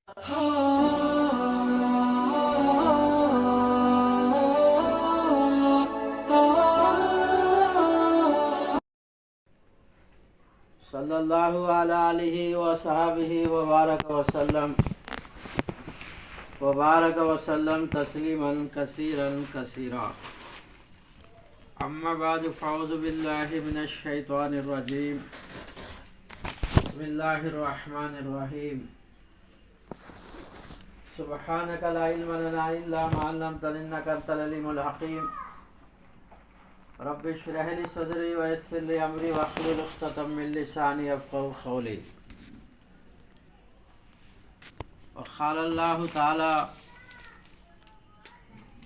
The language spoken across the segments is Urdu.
صلی اللہ علیہ وصحبہ وبارک وسلم تسلیما کثیرا کثیرا. اما بعد فاعوذ باللہ من الشیطان الرجیم. بسم اللہ الرحمن الرحیم. سبحانک لا علم لنا الا ما علمتنا انک انت العلیم الحکیم. رب اشرح لي صدري ويسر لي امري واحلل عقدة من لساني يفقهوا قولي. وقال الله تعالى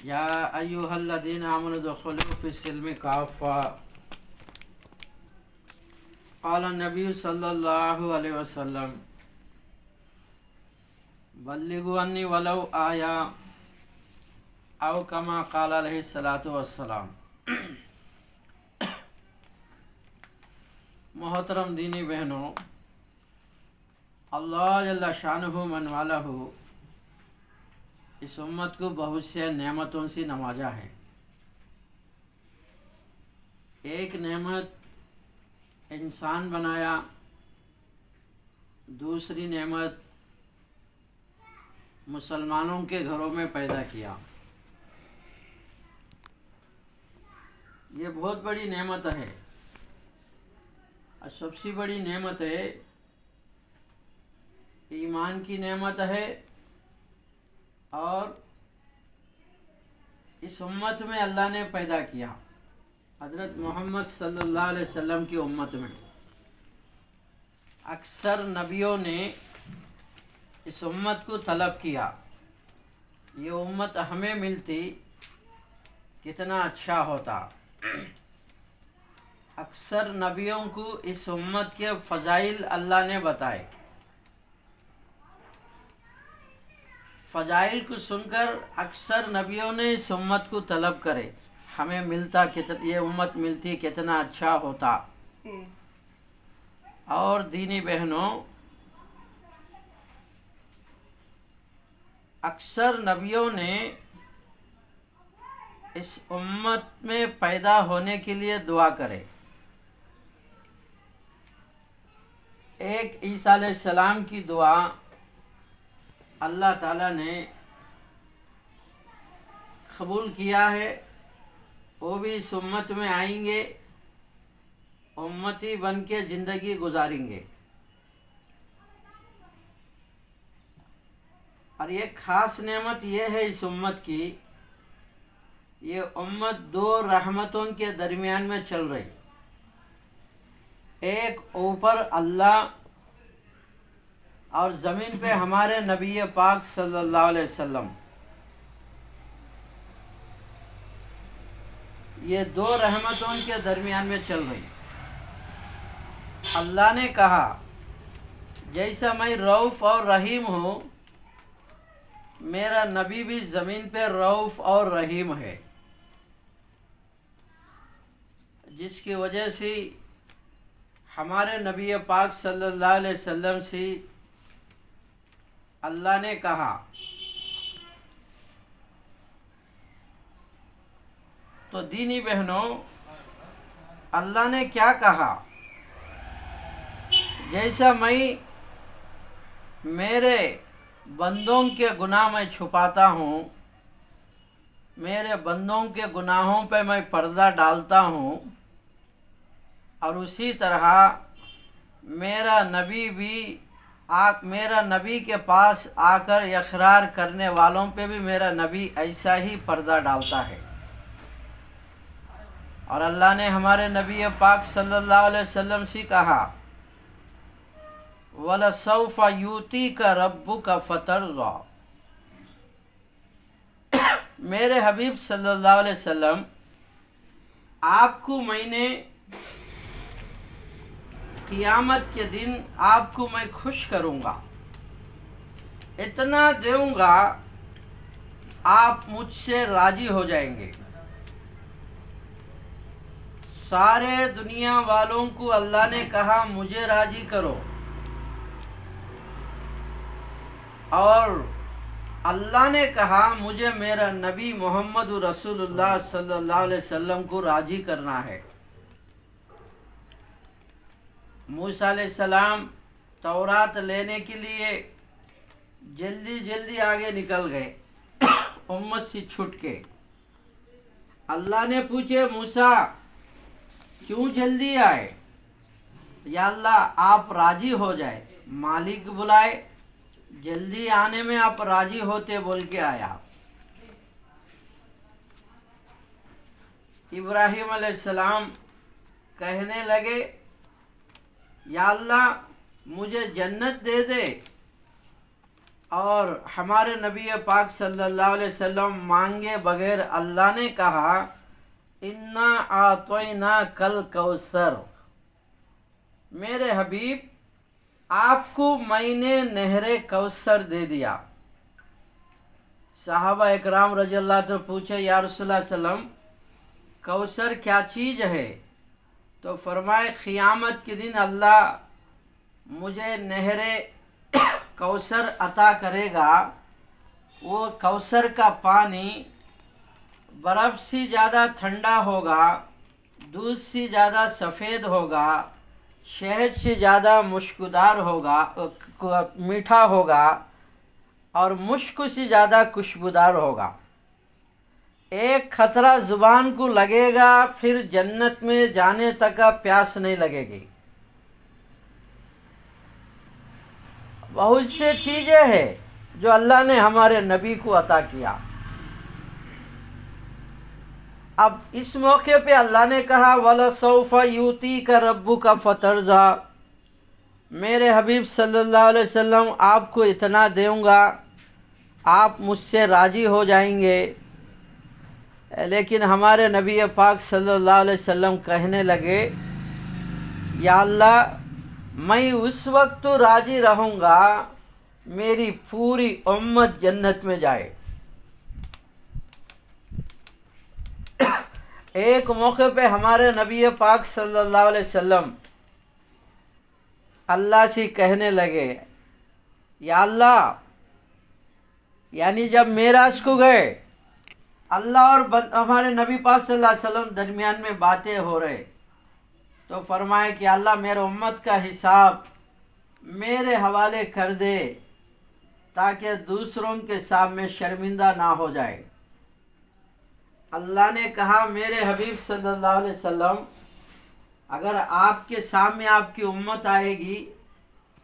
يا ايها الذين امنوا ادخلوا في السلم كافة. قال النبي صلى الله عليه وسلم بلغوا عني ولو آية او كما قال عليه الصلاة والسلام. محترم دینی بہنوں، اللہ جل شانہ من والہ اس امت کو بہت سے نعمتوں سے نوازا ہے. ایک نعمت انسان بنایا، دوسری نعمت مسلمانوں کے گھروں میں پیدا کیا. یہ بہت بڑی نعمت ہے. سب سے بڑی نعمت ہے ایمان کی نعمت ہے، اور اس امت میں اللہ نے پیدا کیا. حضرت محمد صلی اللہ علیہ وسلم کی امت میں اکثر نبیوں نے اس امت کو طلب کیا، یہ امت ہمیں ملتی کتنا اچھا ہوتا. اکثر نبیوں کو اس امت کے فضائل اللہ نے بتائے. فضائل کو سن کر اکثر نبیوں نے اس امت کو طلب کرے، ہمیں ملتا یہ امت ملتی کتنا اچھا ہوتا. اور دینی بہنوں، اکثر نبیوں نے اس امت میں پیدا ہونے کے لیے دعا کرے. ایک عیسیٰ علیہ السلام کی دعا اللہ تعالیٰ نے قبول کیا ہے. وہ بھی اس امت میں آئیں گے، امتی بن کے زندگی گزاریں گے. اور ایک خاص نعمت یہ ہے اس امت کی، یہ امت دو رحمتوں کے درمیان میں چل رہی. ایک اوپر اللہ اور زمین پہ ہمارے نبی پاک صلی اللہ علیہ وسلم. یہ دو رحمتوں کے درمیان میں چل رہی. اللہ نے کہا جیسا میں رؤوف اور رحیم ہوں، میرا نبی بھی زمین پہ رؤوف اور رحیم ہے، جس کی وجہ سے ہمارے نبی پاک صلی اللہ علیہ وسلم سے اللہ نے کہا. تو دینی بہنوں، اللہ نے کیا کہا؟ جیسا میں میرے بندوں کے گناہ میں چھپاتا ہوں، میرے بندوں کے گناہوں پہ میں پردہ ڈالتا ہوں، اور اسی طرح میرا نبی کے پاس آ کر اقرار کرنے والوں پہ بھی میرا نبی ایسا ہی پردہ ڈالتا ہے. اور اللہ نے ہمارے نبی پاک صلی اللہ علیہ وسلم سے کہا وَلَسَوْفَ يُؤْتِيكَ رَبُّكَ فَتَرْضَىٰ. میرے حبیب صلی اللہ علیہ وسلم، آپ کو میں نے قیامت کے دن آپ کو میں خوش کروں گا، اتنا دوں گا آپ مجھ سے راضی ہو جائیں گے. سارے دنیا والوں کو اللہ نے کہا مجھے راضی کرو، اور اللہ نے کہا مجھے میرا نبی محمد رسول اللہ صلی اللہ علیہ وسلم کو راضی کرنا ہے۔ موسیٰ علیہ السلام تورات لینے کے لیے جلدی جلدی آگے نکل گئے امت سے چھٹ کے۔ اللہ نے پوچھے موسیٰ کیوں جلدی آئے؟ یا اللہ آپ راضی ہو جائے، مالک بلائے، جلدی آنے میں آپ راضی ہوتے بول کے آیا۔ ابراہیم علیہ السلام کہنے لگے یا اللہ مجھے جنت دے دے، اور ہمارے نبی پاک صلی اللہ علیہ وسلم مانگے بغیر اللہ نے کہا انا اعطیناک الکوثر، میرے حبیب آپ کو میں نے نہر کوثر دے دیا۔ صحابہ اکرام رضی اللہ عنہ پوچھے یا رسول اللہ صلی اللہ علیہ وسلم کوثر کیا چیز ہے؟ تو فرمائے قیامت کے دن اللہ مجھے نہر کوثر عطا کرے گا، وہ کوثر کا پانی برف سے زیادہ ٹھنڈا ہوگا، دودھ سے زیادہ سفید ہوگا، شہد سے زیادہ مشکدار ہوگا، میٹھا ہوگا، اور مشک سے زیادہ خوشبودار ہوگا۔ ایک خطرہ زبان کو لگے گا پھر جنت میں جانے تک کا پیاس نہیں لگے گی۔ بہت سے چیزیں ہیں جو اللہ نے ہمارے نبی کو عطا کیا۔ اب اس موقع پہ اللہ نے کہا وَلَسَوْفَ يُؤْتِيكَ رَبُّكَ فَتَرْضَىٰ، میرے حبیب صلی اللہ علیہ وسلم آپ کو اتنا دوں گا آپ مجھ سے راضی ہو جائیں گے۔ لیکن ہمارے نبی پاک صلی اللہ علیہ وسلم کہنے لگے یا اللہ میں اس وقت تو راضی رہوں گا میری پوری امت جنت میں جائے۔ ایک موقع پہ ہمارے نبی پاک صلی اللہ علیہ وسلم اللہ سے کہنے لگے یا اللہ، یعنی جب معراج کو گئے اللہ اور ہمارے نبی پاک صلی اللہ علیہ وسلم درمیان میں باتیں ہو رہے، تو فرمائے کہ اللہ میرے امت کا حساب میرے حوالے کر دے تاکہ دوسروں کے سامنے شرمندہ نہ ہو جائے۔ اللہ نے کہا میرے حبیب صلی اللہ علیہ وسلم اگر آپ کے سامنے آپ کی امت آئے گی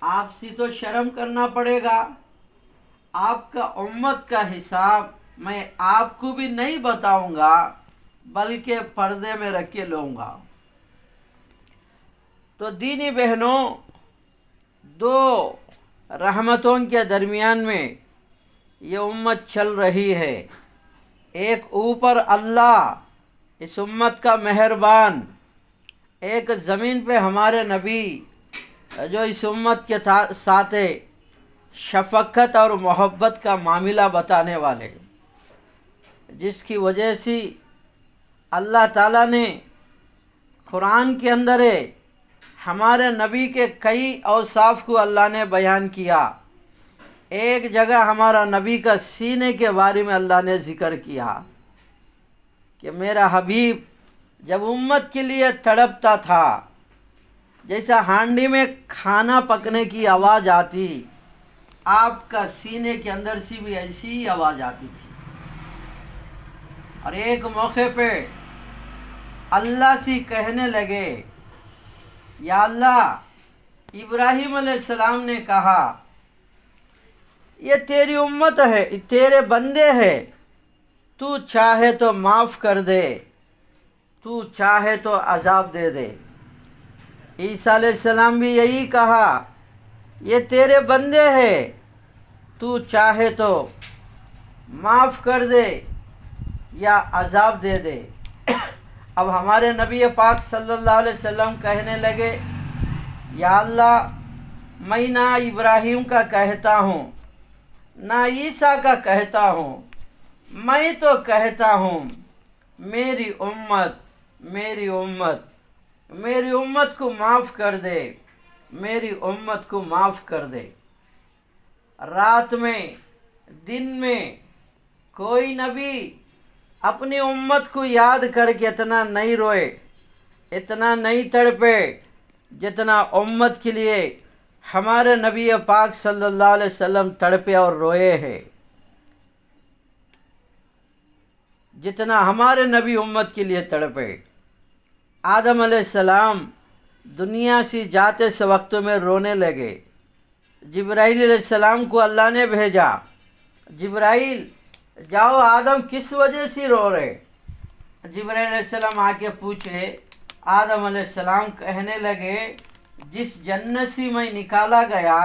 آپ سے تو شرم کرنا پڑے گا، آپ کا امت کا حساب میں آپ کو بھی نہیں بتاؤں گا بلکہ پردے میں رکھ کے لوں گا۔ تو دینی بہنوں، دو رحمتوں کے درمیان میں یہ امت چل رہی ہے۔ ایک اوپر اللہ اس امت کا مہربان، ایک زمین پہ ہمارے نبی جو اس امت کے ساتھ شفقت اور محبت کا معاملہ بتانے والے، جس کی وجہ سے اللہ تعالیٰ نے قرآن کے اندر ہمارے نبی کے کئی اوصاف کو اللہ نے بیان کیا۔ ایک جگہ ہمارا نبی کا سینے کے بارے میں اللہ نے ذکر کیا کہ میرا حبیب جب امت کے لیے تڑپتا تھا، جیسا ہانڈی میں کھانا پکنے کی آواز آتی، آپ کا سینے کے اندر سے بھی ایسی ہی آواز آتی تھی۔ اور ایک موقع پہ اللہ سے کہنے لگے یا اللہ، ابراہیم علیہ السلام نے کہا یہ تیری امت ہے، تیرے بندے ہیں، تو چاہے تو معاف کر دے، تو چاہے تو عذاب دے دے۔ عیسیٰ علیہ السلام بھی یہی کہا یہ تیرے بندے ہیں، تو چاہے تو معاف کر دے یا عذاب دے دے۔ اب ہمارے نبی پاک صلی اللہ علیہ وسلم کہنے لگے یا اللہ میں نہ ابراہیم کا کہتا ہوں نہ عیسیٰ کا کہتا ہوں، میں تو کہتا ہوں میری امت میری امت میری امت کو معاف کر دے، میری امت کو معاف کر دے۔ رات میں دن میں کوئی نبی اپنی امت کو یاد کر کے اتنا نہیں روئے، اتنا نہیں تڑپے جتنا امت کے لیے ہمارے نبی پاک صلی اللہ علیہ وسلم تڑپے اور روئے ہیں، جتنا ہمارے نبی امت کے لیے تڑپے۔ آدم علیہ السلام دنیا سے جاتے سے وقت میں رونے لگے۔ جبرائیل علیہ السلام کو اللہ نے بھیجا، جبرائیل جاؤ آدم کس وجہ سے رو رہے؟ جبرائیل علیہ السلام آ کے پوچھے، آدم علیہ السلام کہنے لگے جس جنت سے میں نکالا گیا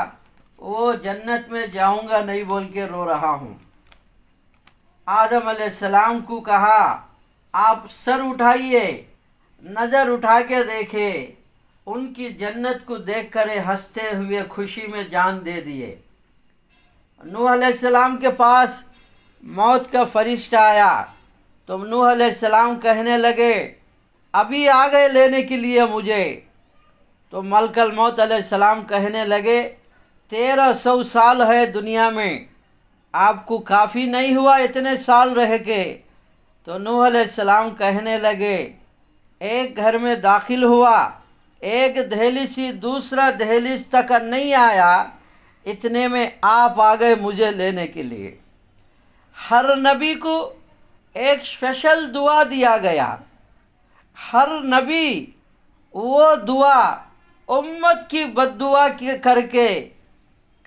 وہ جنت میں جاؤں گا نہیں بول کے رو رہا ہوں۔ آدم علیہ السلام کو کہا آپ سر اٹھائیے، نظر اٹھا کے دیکھے، ان کی جنت کو دیکھ کر ہنستے ہوئے خوشی میں جان دے دیے۔ نوح علیہ السلام کے پاس موت کا فرشتہ آیا تو نوح علیہ السلام کہنے لگے ابھی آ گئے لینے کے لیے مجھے، تو ملک الموت علیہ السلام کہنے لگے 1300 سال ہے دنیا میں، آپ کو کافی نہیں ہوا اتنے سال رہ کے؟ تو نوح علیہ السلام کہنے لگے ایک گھر میں داخل ہوا، ایک دہلیز سے دوسرا دہلیز تک نہیں آیا، اتنے میں آپ آ گئے مجھے لینے کے لیے۔ ہر نبی کو ایک اسپیشل دعا دیا گیا، ہر نبی وہ دعا امت کی بد دعا کر کے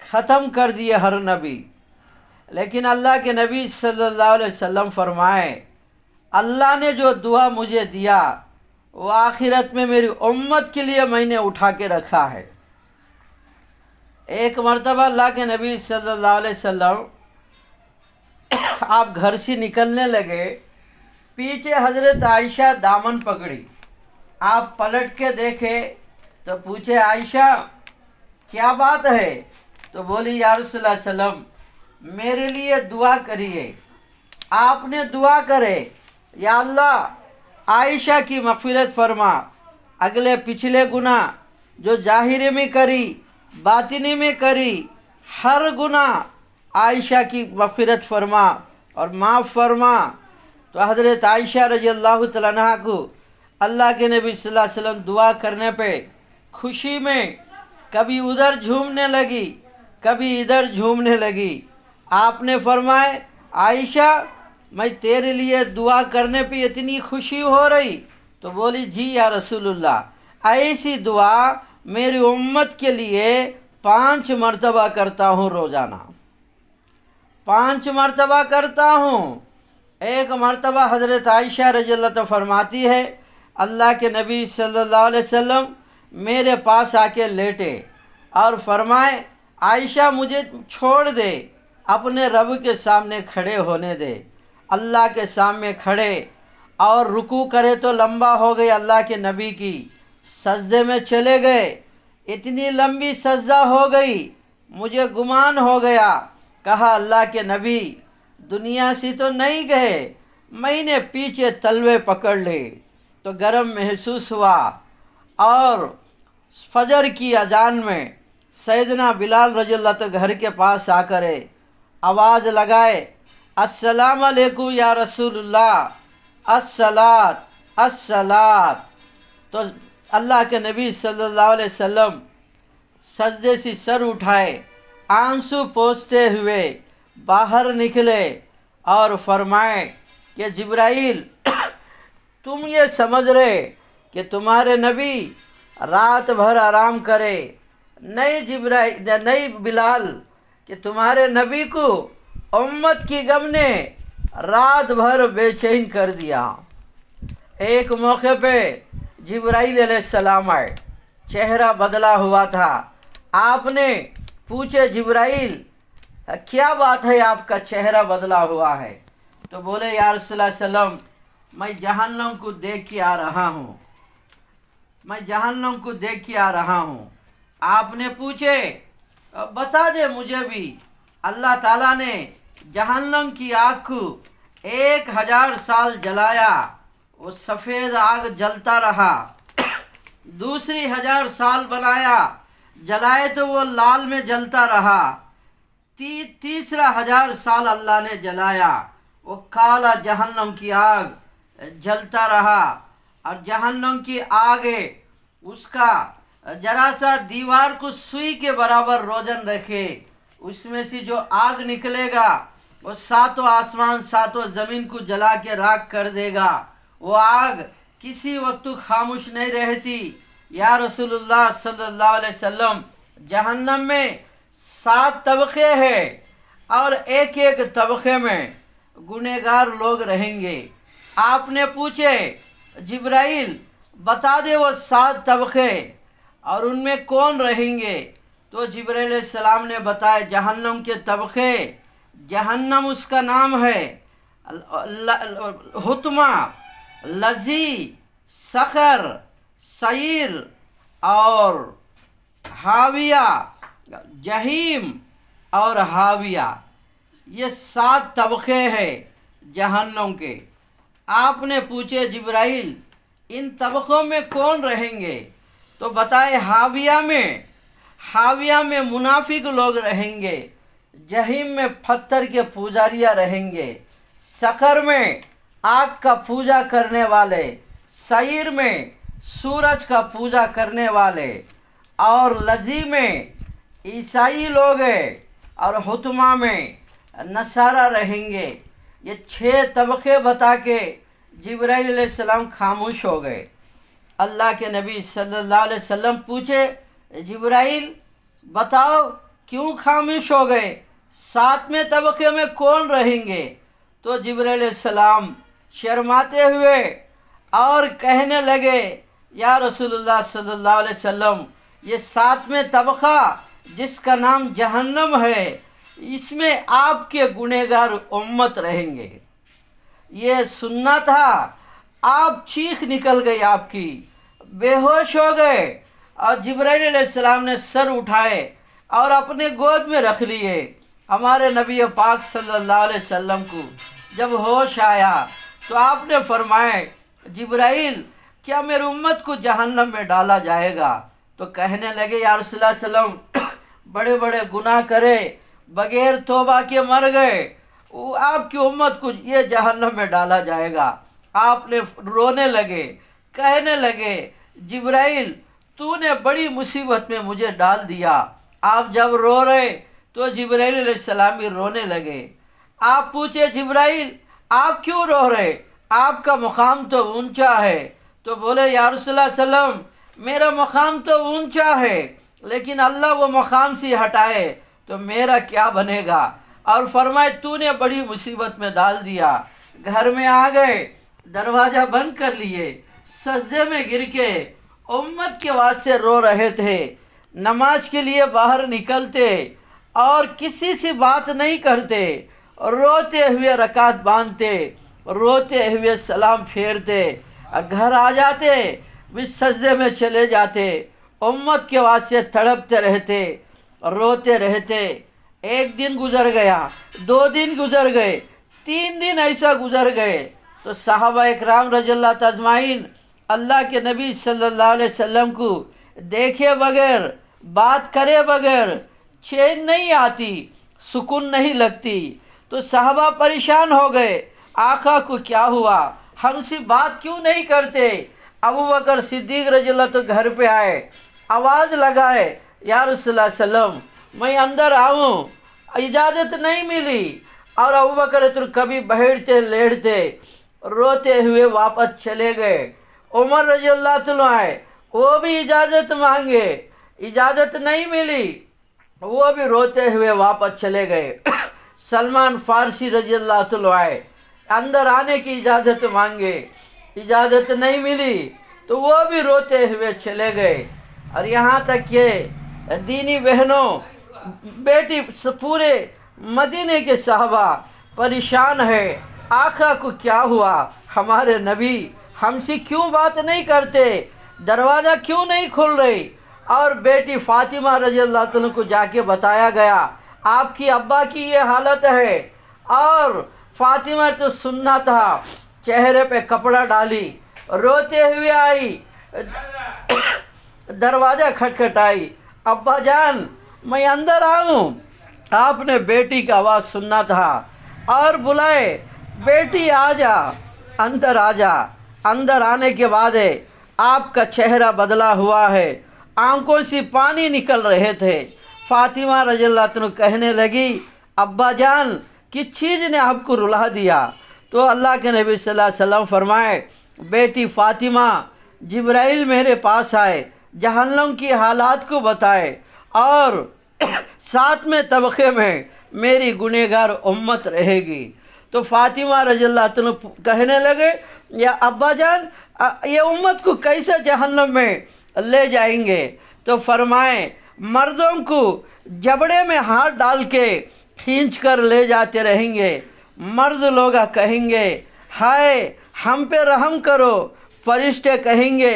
ختم کر دیے ہر نبی۔ لیکن اللہ کے نبی صلی اللہ علیہ وسلم فرمائے اللہ نے جو دعا مجھے دیا وہ آخرت میں میری امت کے لیے میں نے اٹھا کے رکھا ہے۔ ایک مرتبہ اللہ کے نبی صلی اللہ علیہ وسلم آپ گھر سے نکلنے لگے، پیچھے حضرت عائشہ دامن پکڑی، آپ پلٹ کے دیکھے تو پوچھے عائشہ کیا بات ہے؟ تو بولی یا رسول اللہ صلی اللہ علیہ وسلم میرے لیے دعا کریے۔ آپ نے دعا کرے یا اللہ عائشہ کی مغفرت فرما، اگلے پچھلے گناہ جو ظاہری میں کری باطنی میں کری ہر گناہ عائشہ کی مغفرت فرما اور معاف فرما۔ تو حضرت عائشہ رضی اللہ تعالیٰ عنہ کو اللہ کے نبی صلی اللہ علیہ وسلم دعا کرنے پہ خوشی میں کبھی ادھر جھومنے لگی کبھی ادھر جھومنے لگی۔ آپ نے فرمائے عائشہ میں تیرے لیے دعا کرنے پہ اتنی خوشی ہو رہی؟ تو بولی جی یا رسول اللہ ایسی دعا میری امت کے لیے 5 مرتبہ کرتا ہوں، روزانہ 5 مرتبہ کرتا ہوں۔ ایک مرتبہ حضرت عائشہ رضی اللہ عنہا فرماتی ہے اللہ کے نبی صلی اللہ علیہ وسلم میرے پاس آ کے لیٹے اور فرمائے عائشہ مجھے چھوڑ دے، اپنے رب کے سامنے کھڑے ہونے دے۔ اللہ کے سامنے کھڑے اور رکوع کرے تو لمبا ہو گئی اللہ کے نبی کی، سجدے میں چلے گئے، اتنی لمبی سجدہ ہو گئی مجھے گمان ہو گیا، کہا اللہ کے نبی دنیا سے تو نہیں گئے، میں نے پیچھے تلوے پکڑ لے تو گرم محسوس ہوا۔ اور فجر کی اذان میں سیدنا بلال رضی اللہ عنہ گھر کے پاس آ کر آواز لگائے السلام علیکم یا رسول اللہ، الصلاۃ الصلاۃ۔ تو اللہ کے نبی صلی اللہ علیہ وسلم سجدے سے سر اٹھائے، آنسو پوچھتے ہوئے باہر نکلے اور فرمائے کہ جبرائیل تم یہ سمجھ رہے کہ تمہارے نبی رات بھر آرام کرے؟ نہیں بلال کہ تمہارے نبی کو امت کی غم نے رات بھر بے چین کر دیا۔ ایک موقع پہ جبرائیل علیہ السلام آئے، چہرہ بدلا ہوا تھا، آپ نے پوچھے جبرائیل کیا بات ہے آپ کا چہرہ بدلا ہوا ہے؟ تو بولے یا رسول اللہ صلی اللہ علیہ وسلم میں جہنم کو دیکھ کے آ رہا ہوں، میں جہنم کو دیکھ کے آ رہا ہوں۔ آپ نے پوچھے بتا دے مجھے بھی، اللہ تعالیٰ نے جہنم کی آگ کو 1000 سال جلایا، وہ سفید آگ جلتا رہا، دوسری 1000 سال بنایا، جلائے تو وہ لال میں جلتا رہا، تیسرا 1000 سال اللہ نے جلایا، وہ کالا جہنم کی آگ جلتا رہا، اور جہنم کی آگ اس کا ذرا سا دیوار کو سوئی کے برابر روزن رکھے، اس میں سے جو آگ نکلے گا وہ 7 آسمان 7 زمین کو جلا کے راکھ کر دے گا۔ وہ آگ کسی وقت خاموش نہیں رہتی۔ یا رسول اللہ صلی اللہ علیہ وسلم، جہنم میں 7 طبقے ہیں، اور ایک ایک طبقے میں گنہگار لوگ رہیں گے۔ آپ نے پوچھے جبرائیل بتا دے وہ 7 طبقے اور ان میں کون رہیں گے، تو جبرائیل علیہ السلام نے بتایا جہنم کے طبقے۔ جہنم اس کا نام ہے، حطمہ، لظی، سقر، سعیر اور حاویہ، جہیم اور حاویہ۔ یہ 7 طبقے ہیں جہنم کے۔ آپ نے پوچھے جبرائیل ان طبقوں میں کون رہیں گے، تو بتائے حاویہ میں منافق لوگ رہیں گے، جہیم میں پتھر کے پجاریاں رہیں گے، سقر میں آگ کا پوجا کرنے والے، سعیر میں سورج کا پوجا کرنے والے، اور لظی میں عیسائی لوگ ہیں، اور حطمہ میں نصارہ رہیں گے۔ یہ 6 طبقے بتا کے جبرائیل علیہ السلام خاموش ہو گئے۔ اللہ کے نبی صلی اللہ علیہ وسلم پوچھے جبرائیل بتاؤ کیوں خاموش ہو گئے، 7ویں طبقے میں کون رہیں گے؟ تو جبرائیل علیہ السلام شرماتے ہوئے اور کہنے لگے یا رسول اللہ صلی اللہ علیہ وسلم، یہ 7ویں طبقہ جس کا نام جہنم ہے، اس میں آپ کے گنہگار امت رہیں گے۔ یہ سننا تھا، آپ چیخ نکل گئی، آپ کی بے ہوش ہو گئے، اور جبرائیل علیہ السلام نے سر اٹھائے اور اپنے گود میں رکھ لیے۔ ہمارے نبی پاک صلی اللہ علیہ وسلم کو جب ہوش آیا تو آپ نے فرمایا جبرائیل کیا میری امت کو جہنم میں ڈالا جائے گا؟ تو کہنے لگے یا رسول اللہ صلی اللہ علیہ وسلم، بڑے بڑے گناہ کرے بغیر توبہ کے مر گئے، آپ کی امت کو یہ جہنم میں ڈالا جائے گا۔ آپ نے رونے لگے، کہنے لگے جبرائیل تو نے بڑی مصیبت میں مجھے ڈال دیا۔ آپ جب رو رہے تو جبرائیل علیہ السلام بھی رونے لگے۔ آپ پوچھے جبرائیل آپ کیوں رو رہے، آپ کا مقام تو اونچا ہے؟ تو بولے یا رسول اللہ صلی اللہ علیہ وسلم میرا مقام تو اونچا ہے، لیکن اللہ وہ مقام سے ہٹائے تو میرا کیا بنے گا؟ اور فرمائے تو نے بڑی مصیبت میں ڈال دیا۔ گھر میں آ گئے، دروازہ بند کر لیے، سجدے میں گر کے امت کے واسطے رو رہے تھے، نماز کے لیے باہر نکلتے اور کسی سے بات نہیں کرتے، روتے ہوئے رکعت باندھتے، روتے ہوئے سلام پھیرتے، اور گھر آ جاتے بھی سجدے میں چلے جاتے، امت کے واسطے تڑپتے رہتے، روتے رہتے۔ ایک دن گزر گیا، 2 دن گزر گئے، 3 دن ایسا گزر گئے تو صحابہ اکرام رضی اللہ اجمعین اللہ کے نبی صلی اللہ علیہ وسلم کو دیکھے بغیر، بات کرے بغیر چین نہیں آتی، سکون نہیں لگتی، تو صحابہ پریشان ہو گئے، آقا کو کیا ہوا، ہم سے بات کیوں نہیں کرتے؟ ابو بکر صدیق رضی اللہ تو گھر پہ آئے، آواز لگائے یا رسول اللہ صلی اللہ علیہ وسلم میں اندر آؤں، اجازت نہیں ملی، اور ابو بکر تو کبھی بیٹھتے لیٹتے روتے ہوئے واپس چلے گئے۔ عمر رضی اللہ عنہ آئے، وہ بھی اجازت مانگے، اجازت نہیں ملی، وہ بھی روتے ہوئے واپس چلے گئے۔ سلمان فارسی رضی اللہ عنہ آئے، اندر آنے کی اجازت مانگے، اجازت نہیں ملی تو وہ بھی روتے ہوئے چلے گئے۔ اور یہاں تک کہ دینی بہنوں، بیٹی پورے مدینے کے صحابہ پریشان ہے، آقا کو کیا ہوا، ہمارے نبی ہم سے کیوں بات نہیں کرتے، دروازہ کیوں نہیں کھل رہی؟ اور بیٹی فاطمہ رضی اللہ عنہ کو جا کے بتایا گیا آپ کی ابا کی یہ حالت ہے، اور فاطمہ تو سننا تھا، چہرے پہ کپڑا ڈالی، روتے ہوئے آئی، دروازہ کھٹکھٹائی، ابا جان میں اندر آؤں؟ آپ نے بیٹی کا آواز سننا تھا اور بلائے، بیٹی آ جا، اندر آ جا۔ اندر آنے کے بعد آپ کا چہرہ بدلا ہوا ہے، آنکھوں سے پانی نکل رہے تھے۔ فاطمہ رضی اللہ عنہ کہنے لگی، ابا جان کس چیز نے آپ کو رلا دیا؟ تو اللہ کے نبی صلی اللہ علیہ وسلم فرمائے، بیٹی فاطمہ، جبرائیل میرے پاس آئے، جہنم کی حالات کو بتائے اور 7ویں طبقے میں میری گنہگار امت رہے گی۔ تو فاطمہ رضی اللہ عنہ کہنے لگے، یا ابا جان یہ امت کو کیسے جہنم میں لے جائیں گے؟ تو فرمائیں، مردوں کو جبڑے میں ہاتھ ڈال کے کھینچ کر لے جاتے رہیں گے۔ مرد لوگ کہیں گے، ہائے ہم پہ رحم کرو۔ فرشتے کہیں گے،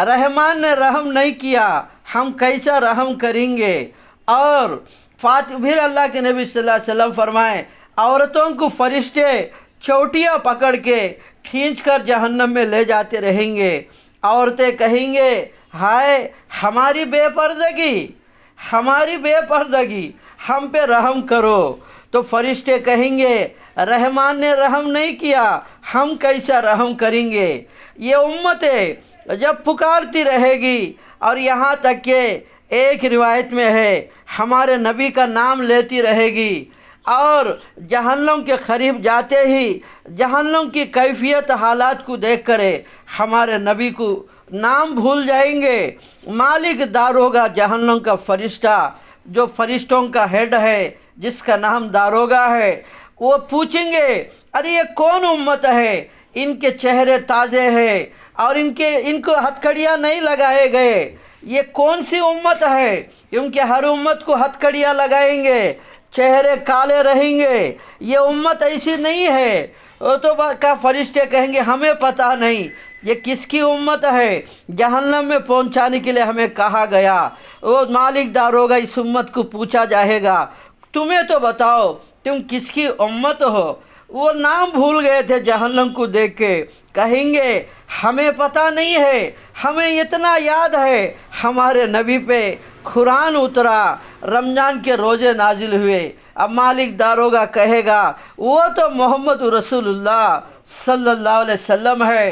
رحمان نے رحم نہیں کیا، ہم کیسا رحم کریں گے؟ اور پھر اللہ کے نبی صلی اللہ علیہ وسلم فرمائیں، عورتوں کو فرشتے چوٹیاں پکڑ کے کھینچ کر جہنم میں لے جاتے رہیں گے۔ عورتیں کہیں گے، ہائے ہماری بے پردگی، ہماری بے پردگی، ہم پہ رحم کرو۔ تو فرشتے کہیں گے، رحمان نے رحم نہیں کیا، ہم کیسا رحم کریں گے؟ یہ امتیں جب پکارتی رہے گی، اور یہاں تک کہ ایک روایت میں ہے ہمارے نبی کا نام لیتی رہے گی، اور جہنم کے قریب جاتے ہی جہنم کی کیفیت حالات کو دیکھ کر ہمارے نبی کو نام بھول جائیں گے۔ مالک داروغہ جہنم کا فرشتہ، جو فرشتوں کا ہیڈ ہے، جس کا نام داروغہ ہے، وہ پوچھیں گے، ارے یہ کون امت ہے؟ ان کے چہرے تازے ہیں اور ان کو ہتھکڑیاں نہیں لگائے گئے، یہ کون سی امت ہے؟ کیونکہ ہر امت کو ہتھکڑیاں لگائیں گے، چہرے کالے رہیں گے، یہ امت ایسی نہیں ہے۔ وہ تو فرشتے کہیں گے، ہمیں پتہ نہیں یہ کس کی امت ہے، جہنم میں پہنچانے کے لیے ہمیں کہا گیا۔ وہ مالک داروغہ اس امت کو پوچھا جائے گا، تمہیں تو بتاؤ تم کس کی امت ہو؟ وہ نام بھول گئے تھے جہنم کو دیکھ کے، کہیں گے ہمیں پتہ نہیں ہے، ہمیں اتنا یاد ہے ہمارے نبی پہ قرآن اترا، رمضان کے روزے نازل ہوئے۔ اب مالک داروغہ کہے گا، وہ تو محمد رسول اللہ صلی اللہ علیہ وسلم ہے۔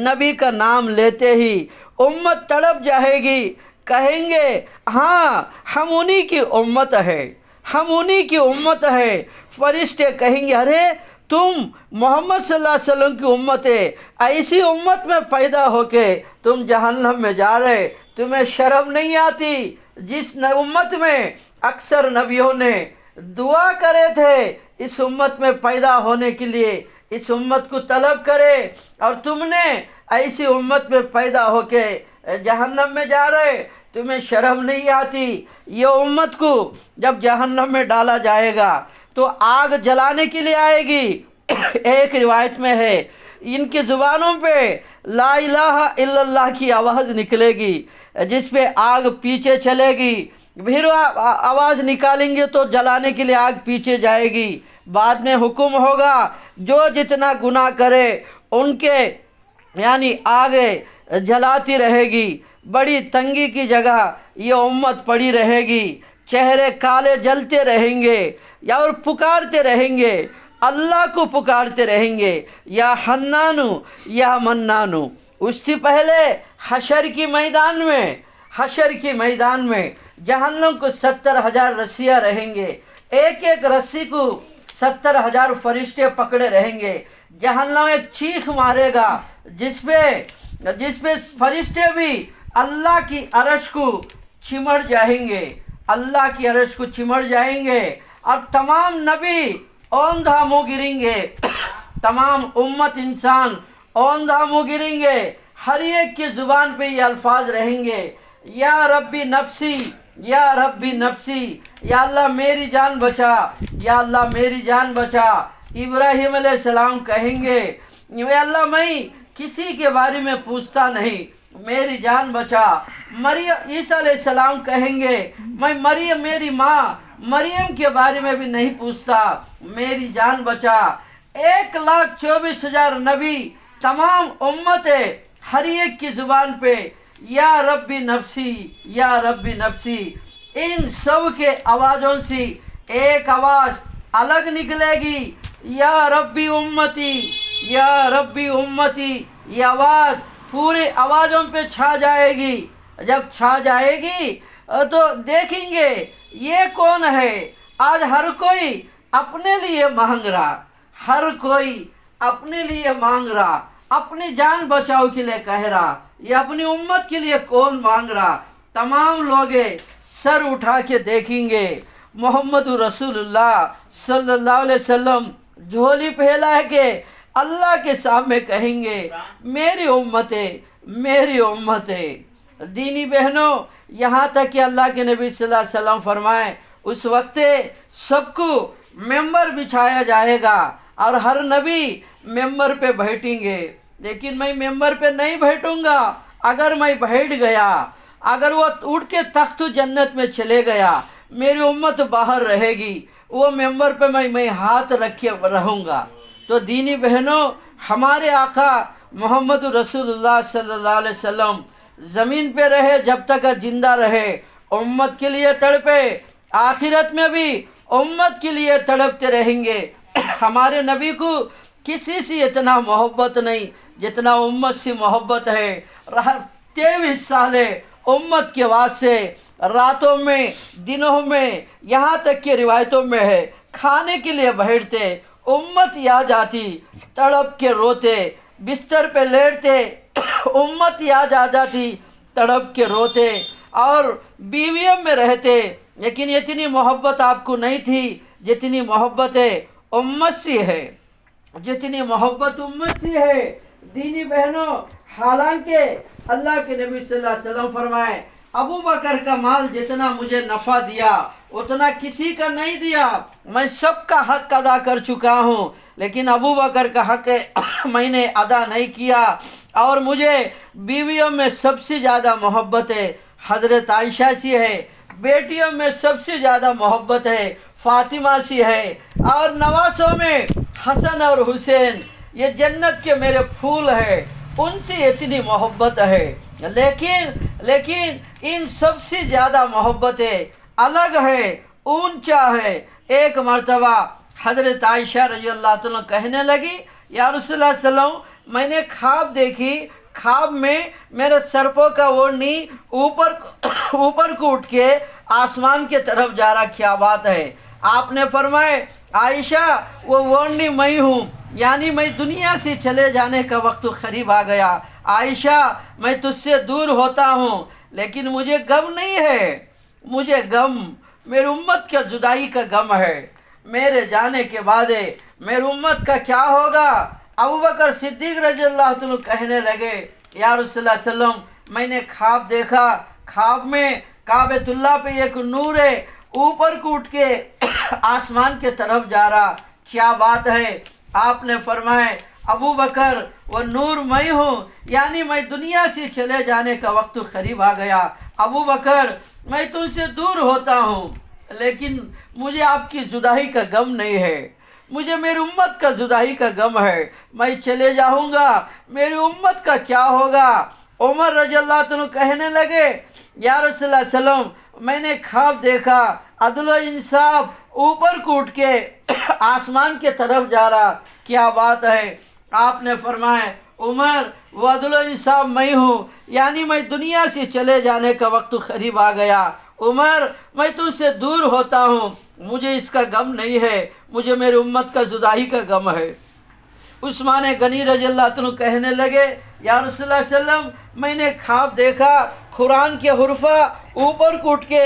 نبی کا نام لیتے ہی امت تڑپ جائے گی، کہیں گے ہاں ہم انہی کی امت ہے، ہم انہی کی امت ہے۔ فرشتے کہیں گے، ارے تم محمد صلی اللہ علیہ وسلم کی امت ہے، ایسی امت میں پیدا ہو کے تم جہنم میں جا رہے، تمہیں شرم نہیں آتی؟ جس امت میں اکثر نبیوں نے دعا کرے تھے اس امت میں پیدا ہونے کے لیے، اس امت کو طلب کرے، اور تم نے ایسی امت میں پیدا ہو کے جہنم میں جا رہے، تمہیں شرم نہیں آتی؟ یہ امت کو جب جہنم میں ڈالا جائے گا تو آگ جلانے کے لیے آئے گی۔ ایک روایت میں ہے ان کی زبانوں پہ لا الہ الا اللہ کی آواز نکلے گی، جس پہ آگ پیچھے چلے گی، پھر آواز نکالیں گے تو جلانے کے لیے آگ پیچھے جائے گی۔ بعد میں حکم ہوگا جو جتنا گناہ کرے ان کے یعنی آگ جلاتی رہے گی۔ بڑی تنگی کی جگہ یہ امت پڑی رہے گی، چہرے کالے جلتے رہیں گے، یا اور پکارتے رہیں گے، اللہ کو پکارتے رہیں گے، یا حنانو یا منانو۔ اس سے پہلے حشر کی میدان میں جہنم کو 70,000 رسیاں رہیں گے، ایک ایک رسی کو 70,000 فرشتے پکڑے رہیں گے۔ جہنم ایک چیخ مارے گا جس پہ فرشتے بھی اللہ کی عرش کو چمٹ جائیں گے، اللہ کی عرش کو چمٹ جائیں گے، اور تمام نبی اوندھا منہ گریں گے، تمام امت انسان اوندھا منہ گریں گے۔ ہر ایک کی زبان پہ یہ الفاظ رہیں گے، یا ربی نفسی، یا ربی نفسی، یا اللہ میری جان بچا، یا اللہ میری جان بچا۔ ابراہیم علیہ السلام کہیں گے، اے اللہ میں کسی کے بارے میں پوچھتا نہیں، میری جان بچا۔ عیسیٰ علیہ السلام کہیں گے، میں میری ماں مریم کے بارے میں بھی نہیں پوچھتا، میری جان بچا۔ 1,24,000 نبی، تمام امتیں، ہر ایک کی زبان پہ یا ربی نفسی، یا ربی نفسی۔ ان سب کے آوازوں سے ایک آواز الگ نکلے گی، یا ربی امتی، یا ربی امتی، یہ آواز پورے آوازوں پہ چھا جائے گی۔ جب چھا جائے گی تو دیکھیں گے یہ کون ہے۔ آج ہر کوئی اپنے لیے مانگ رہا، ہر کوئی اپنے لیے مانگ رہا، اپنی جان بچاؤ کے لیے کہہ رہا، یہ اپنی امت کے لیے کون مانگ رہا؟ تمام لوگ سر اٹھا کے دیکھیں گے، محمد رسول اللہ صلی اللہ علیہ وسلم جھولی پھیلا کے اللہ کے سامنے کہیں گے، میری امت ہے، میری امت ہے۔ دینی بہنوں، یہاں تک کہ اللہ کے نبی صلی اللہ علیہ وسلم فرمائیں اس وقت سب کو ممبر بچھایا جائے گا اور ہر نبی ممبر پہ بیٹھیں گے، لیکن میں ممبر پہ نہیں بیٹھوں گا۔ اگر میں بیٹھ گیا، اگر وہ اٹھ کے تخت جنت میں چلے گیا، میری امت باہر رہے گی، وہ ممبر پہ میں ہاتھ رکھے رہوں گا۔ تو دینی بہنوں، ہمارے آقا محمد رسول اللہ صلی اللہ علیہ وسلم زمین پہ رہے، جب تک زندہ رہے امت کے لیے تڑپے، آخرت میں بھی امت کے لیے تڑپتے رہیں گے۔ ہمارے نبی کو کسی سے اتنا محبت نہیں جتنا امت سے محبت ہے۔ 23 سال امت کے واسطے راتوں میں، دنوں میں، یہاں تک کہ روایتوں میں ہے کھانے کے لیے بیٹھتے، امت آ جاتی، تڑپ کے روتے، بستر پہ لیٹتے، امت آ جاتی، تڑپ کے روتے، اور بیویوں میں رہتے، لیکن اتنی محبت آپ کو نہیں تھی جتنی محبت امت سے ہے، جتنی محبت امت سے ہے۔ دینی بہنوں، حالانکہ اللہ کے نبی صلی اللہ علیہ وسلم فرمائے ابو بکر کا مال جتنا مجھے نفع دیا اتنا کسی کا نہیں دیا، میں سب کا حق ادا کر چکا ہوں، لیکن ابو بکر کا حق میں نے ادا نہیں کیا۔ اور مجھے بیویوں میں سب سے زیادہ محبت حضرت عائشہ سے ہے، بیٹیوں میں سب سے زیادہ محبت فاطمہ سے ہے، اور نواسوں میں حسن اور حسین، یہ جنت کے میرے پھول ہیں، ان سے اتنی محبت ہے۔ لیکن ان سب سے زیادہ محبت الگ ہے، اونچا ہے۔ ایک مرتبہ حضرت عائشہ رضی اللہ عنہ کہنے لگی، یا رسول اللہ صلی اللہ علیہ وسلم، میں نے خواب دیکھی، خواب میں میرے سرپوں کا اوڑھنی اوپر کو اٹھ کے آسمان کے طرف جا رہا، کیا بات ہے؟ آپ نے فرمائے عائشہ وہ اوڑھنی میں ہوں، یعنی میں دنیا سے چلے جانے کا وقت قریب آ گیا۔ عائشہ میں تجھ سے دور ہوتا ہوں، لیکن مجھے غم نہیں ہے، مجھے غم میری امت کا جدائی کا غم ہے، میرے جانے کے بعد میری امت کا کیا ہوگا؟ ابو بکر صدیق رضی اللہ عنہ کہنے لگے، یا رسول اللہ صلی اللہ علیہ وسلم، میں نے خواب دیکھا، خواب میں کعبۃ اللہ پہ ایک نور اوپر کو اٹھ کے آسمان کے طرف جا رہا، کیا بات ہے؟ آپ نے فرمائے ابو بکر وہ نور میں ہوں، یعنی میں دنیا سے چلے جانے کا وقت قریب آ گیا، ابو بکر میں تم سے دور ہوتا ہوں، لیکن مجھے آپ کی جدائی کا غم نہیں ہے، مجھے میری امت کا جدائی کا غم ہے، میں چلے جاؤں گا، میری امت کا کیا ہوگا؟ عمر رضی اللہ عنہ کہنے لگے، یا رسول اللہ صلی اللہ علیہ وسلم، میں نے خواب دیکھا عدل و انصاف اوپر کو اٹھ کے آسمان کے طرف جا رہا، کیا بات ہے؟ آپ نے فرمایا عمر وہ عدل و انصاف میں ہوں، یعنی میں دنیا سے چلے جانے کا وقت قریب آ گیا، عمر میں تم سے دور ہوتا ہوں، مجھے اس کا غم نہیں ہے، مجھے میری امت کا جدائی کا غم ہے۔ عثمان غنی رضی اللہ عنہ کہنے لگے، یا رسول اللہ صلی اللہ علیہ وسلم، میں نے خواب دیکھا قرآن کے حروف اوپر کو اٹھ کے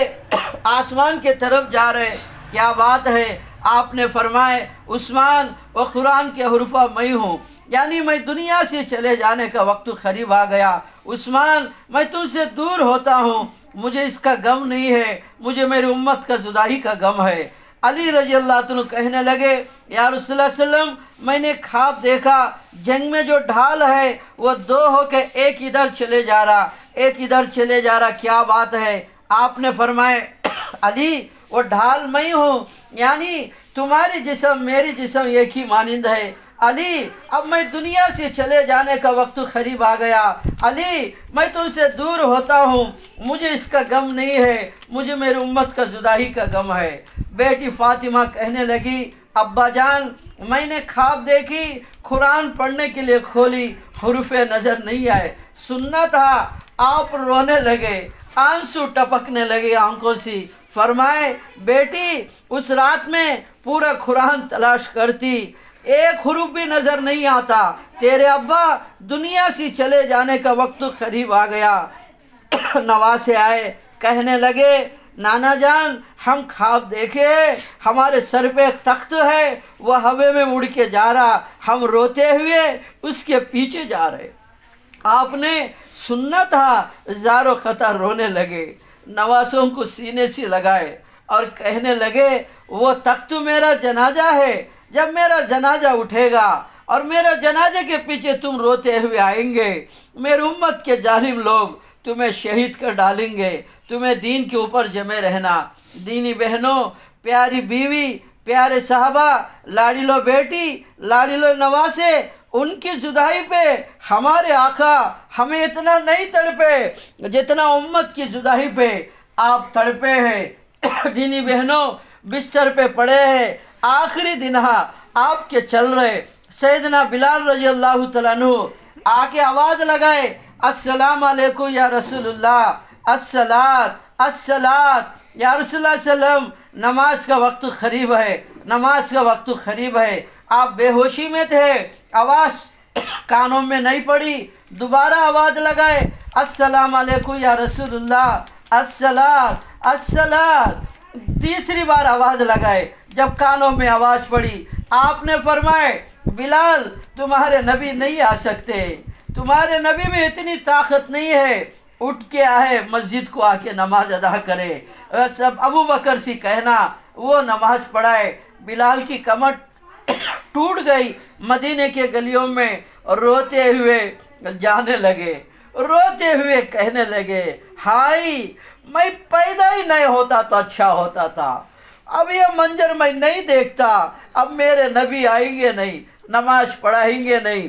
آسمان کے طرف جا رہے، کیا بات ہے؟ آپ نے فرمائے عثمان وہ قرآن کے حروف میں ہوں، یعنی میں دنیا سے چلے جانے کا وقت قریب آ گیا، عثمان میں تم سے دور ہوتا ہوں، مجھے اس کا غم نہیں ہے، مجھے میری امت کا جدائی کا غم ہے۔ علی رضی اللہ عنہ کہنے لگے، یا رسول اللہ صلی اللہ علیہ وسلم، میں نے خواب دیکھا جنگ میں جو ڈھال ہے وہ دو ہو کے ایک ادھر چلے جا رہا، ایک ادھر چلے جا رہا، کیا بات ہے؟ آپ نے فرمائے علی وہ ڈھال میں ہوں، یعنی تمہاری جسم میری جسم ایک ہی مانند ہے، علی اب میں دنیا سے چلے جانے کا وقت قریب آ گیا، علی میں تم سے دور ہوتا ہوں، مجھے اس کا غم نہیں ہے، مجھے میری امت کا جدائی کا غم ہے۔ بیٹی فاطمہ کہنے لگی ابا جان میں نے خواب دیکھی، قرآن پڑھنے کے لیے کھولی، حروف نظر نہیں آئے، سننا تھا۔ آپ رونے لگے، آنسو ٹپکنے لگے آنکھوں سے، فرمائے بیٹی اس رات میں پورا قرآن تلاش کرتی، ایک حروف بھی نظر نہیں آتا، تیرے ابا دنیا سے چلے جانے کا وقت قریب آ گیا۔ نواسے آئے، کہنے لگے نانا جان ہم خواب دیکھے، ہمارے سر پہ ایک تخت ہے، وہ ہوے میں اڑ کے جا رہا، ہم روتے ہوئے اس کے پیچھے جا رہے۔ آپ نے سننا تھا، زارو قطع رونے لگے، نواسوں کو سینے سے لگائے اور کہنے لگے وہ تخت میرا جنازہ ہے، جب میرا جنازہ اٹھے گا اور میرے جنازے کے پیچھے تم روتے ہوئے آئیں گے، میری امت کے ظالم لوگ تمہیں شہید کر ڈالیں گے، تمہیں دین کے اوپر جمے رہنا۔ دینی بہنوں، پیاری بیوی، پیارے صحابہ، لاڑی لو بیٹی، لاڑی لو نواسے، ان کی جدائی پہ ہمارے آقا ہمیں اتنا نہیں تڑپے جتنا امت کی جدائی پہ آپ تڑپے ہیں۔ دینی بہنوں بستر پہ پڑے ہیں، آخری دن آپ کے چل رہے، سیدنا بلال رضی اللہ تعالیٰ عنہ آ کے آواز لگائے السلام علیکم یا رسول اللہ، الصلاۃ الصلاۃ یا رسول اللہ صلی اللہ علیہ وسلم، نماز کا وقت قریب ہے، نماز کا وقت قریب ہے۔ آپ بے ہوشی میں تھے، آواز کانوں میں نہیں پڑی، دوبارہ آواز لگائے السلام علیکم یا رسول اللہ، الصلاۃ الصلاۃ، تیسری بار آواز لگائے، جب کانوں میں آواز پڑی آپ نے فرمائے بلال تمہارے نبی نہیں آ سکتے، تمہارے نبی میں اتنی طاقت نہیں ہے، اٹھ کے آئے مسجد کو آ کے نماز ادا کرے۔ سب ابو بکر سے کہنا وہ نماز پڑھائے۔ بلال کی کمر ٹوٹ گئی، مدینے کے گلیوں میں روتے ہوئے جانے لگے، روتے ہوئے کہنے لگے ہائی میں پیدا ہی نہیں ہوتا تو اچھا ہوتا تھا، اب یہ منظر میں نہیں دیکھتا، اب میرے نبی آئیں گے نہیں، نماز پڑھائیں گے نہیں۔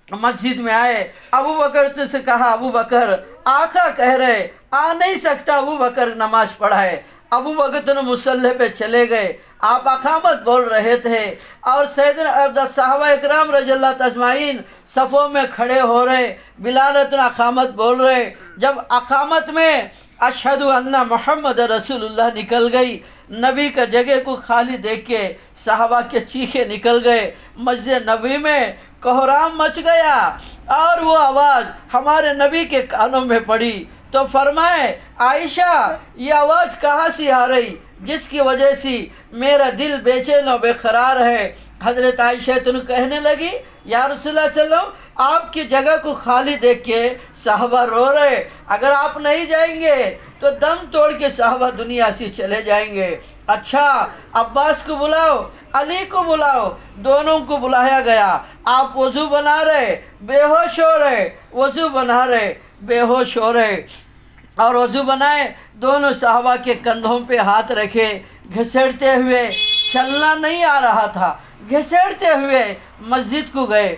مسجد میں آئے، ابو بکر سے کہا ابو بکر آقا کہہ رہے آ نہیں سکتا، ابو بکر نماز پڑھائے۔ ابو بکر مصلی پہ چلے گئے، آپ اقامت بول رہے تھے اور سیدنا صحابہ اکرام رضی اللہ اجمعین صفوں میں کھڑے ہو رہے، بلال اقامت بول رہے۔ جب اقامت میں اشہد ان محمد رسول اللہ نکل گئی، نبی کا جگہ کو خالی دیکھ کے صحابہ کے چیخے نکل گئے، مسجد نبی میں کوہرام مچ گیا اور وہ آواز ہمارے نبی کے کانوں میں پڑی تو فرمائے عائشہ یہ آواز کہاں سے آ رہی جس کی وجہ سے میرا دل بے چین و بے قرار ہے۔ حضرت عائشہ تن کہنے لگی یا رسول اللہ صلی اللہ علیہ وسلم آپ کی جگہ کو خالی دیکھ کے صحابہ رو رہے، اگر آپ نہیں جائیں گے تو دم توڑ کے صحابہ دنیا سے چلے جائیں گے۔ اچھا عباس کو بلاؤ، علی کو بلاؤ، دونوں کو بلایا گیا۔ آپ وضو بنا رہے، بے ہوش ہو رہے، وضو بنا رہے، بے ہوش ہو رہے، اور وضو بنائے، دونوں صحابہ کے کندھوں پہ ہاتھ رکھے، گھسیٹتے ہوئے، چلنا نہیں آ رہا تھا، گھسیٹتے ہوئے مسجد کو گئے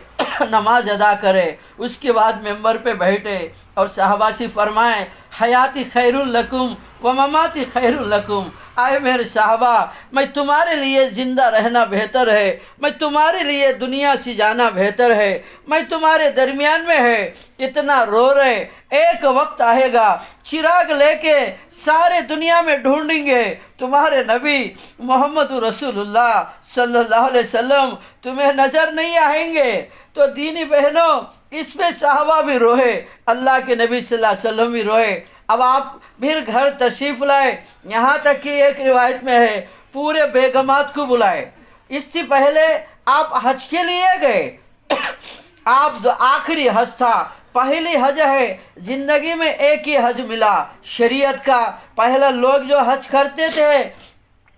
نماز ادا کرے۔ اس کے بعد ممبر پہ بیٹھے اور صحابہ سے فرمائے حیاتی خیر لکم و مماتی خیر لکم، آئے میرے صحابہ میں تمہارے لیے زندہ رہنا بہتر ہے، میں تمہارے لیے دنیا سے جانا بہتر ہے، میں تمہارے درمیان میں ہے، اتنا رو رہے، ایک وقت آئے گا چراغ لے کے سارے دنیا میں ڈھونڈیں گے تمہارے نبی محمد رسول اللہ صلی اللہ علیہ وسلم تمہیں نظر نہیں آئیں گے۔ تو دینی بہنوں اس پہ صحابہ بھی روئے، اللہ کے نبی صلی اللہ علیہ وسلم بھی روئے۔ اب آپ پھر گھر تشریف لائے، یہاں تک کہ ایک روایت میں ہے پورے بیگمات کو بلائے۔ اس سے پہلے آپ حج کے لیے گئے، آپ آخری حج تھا، پہلی حج ہے، زندگی میں ایک ہی حج ملا شریعت کا۔ پہلا لوگ جو حج کرتے تھے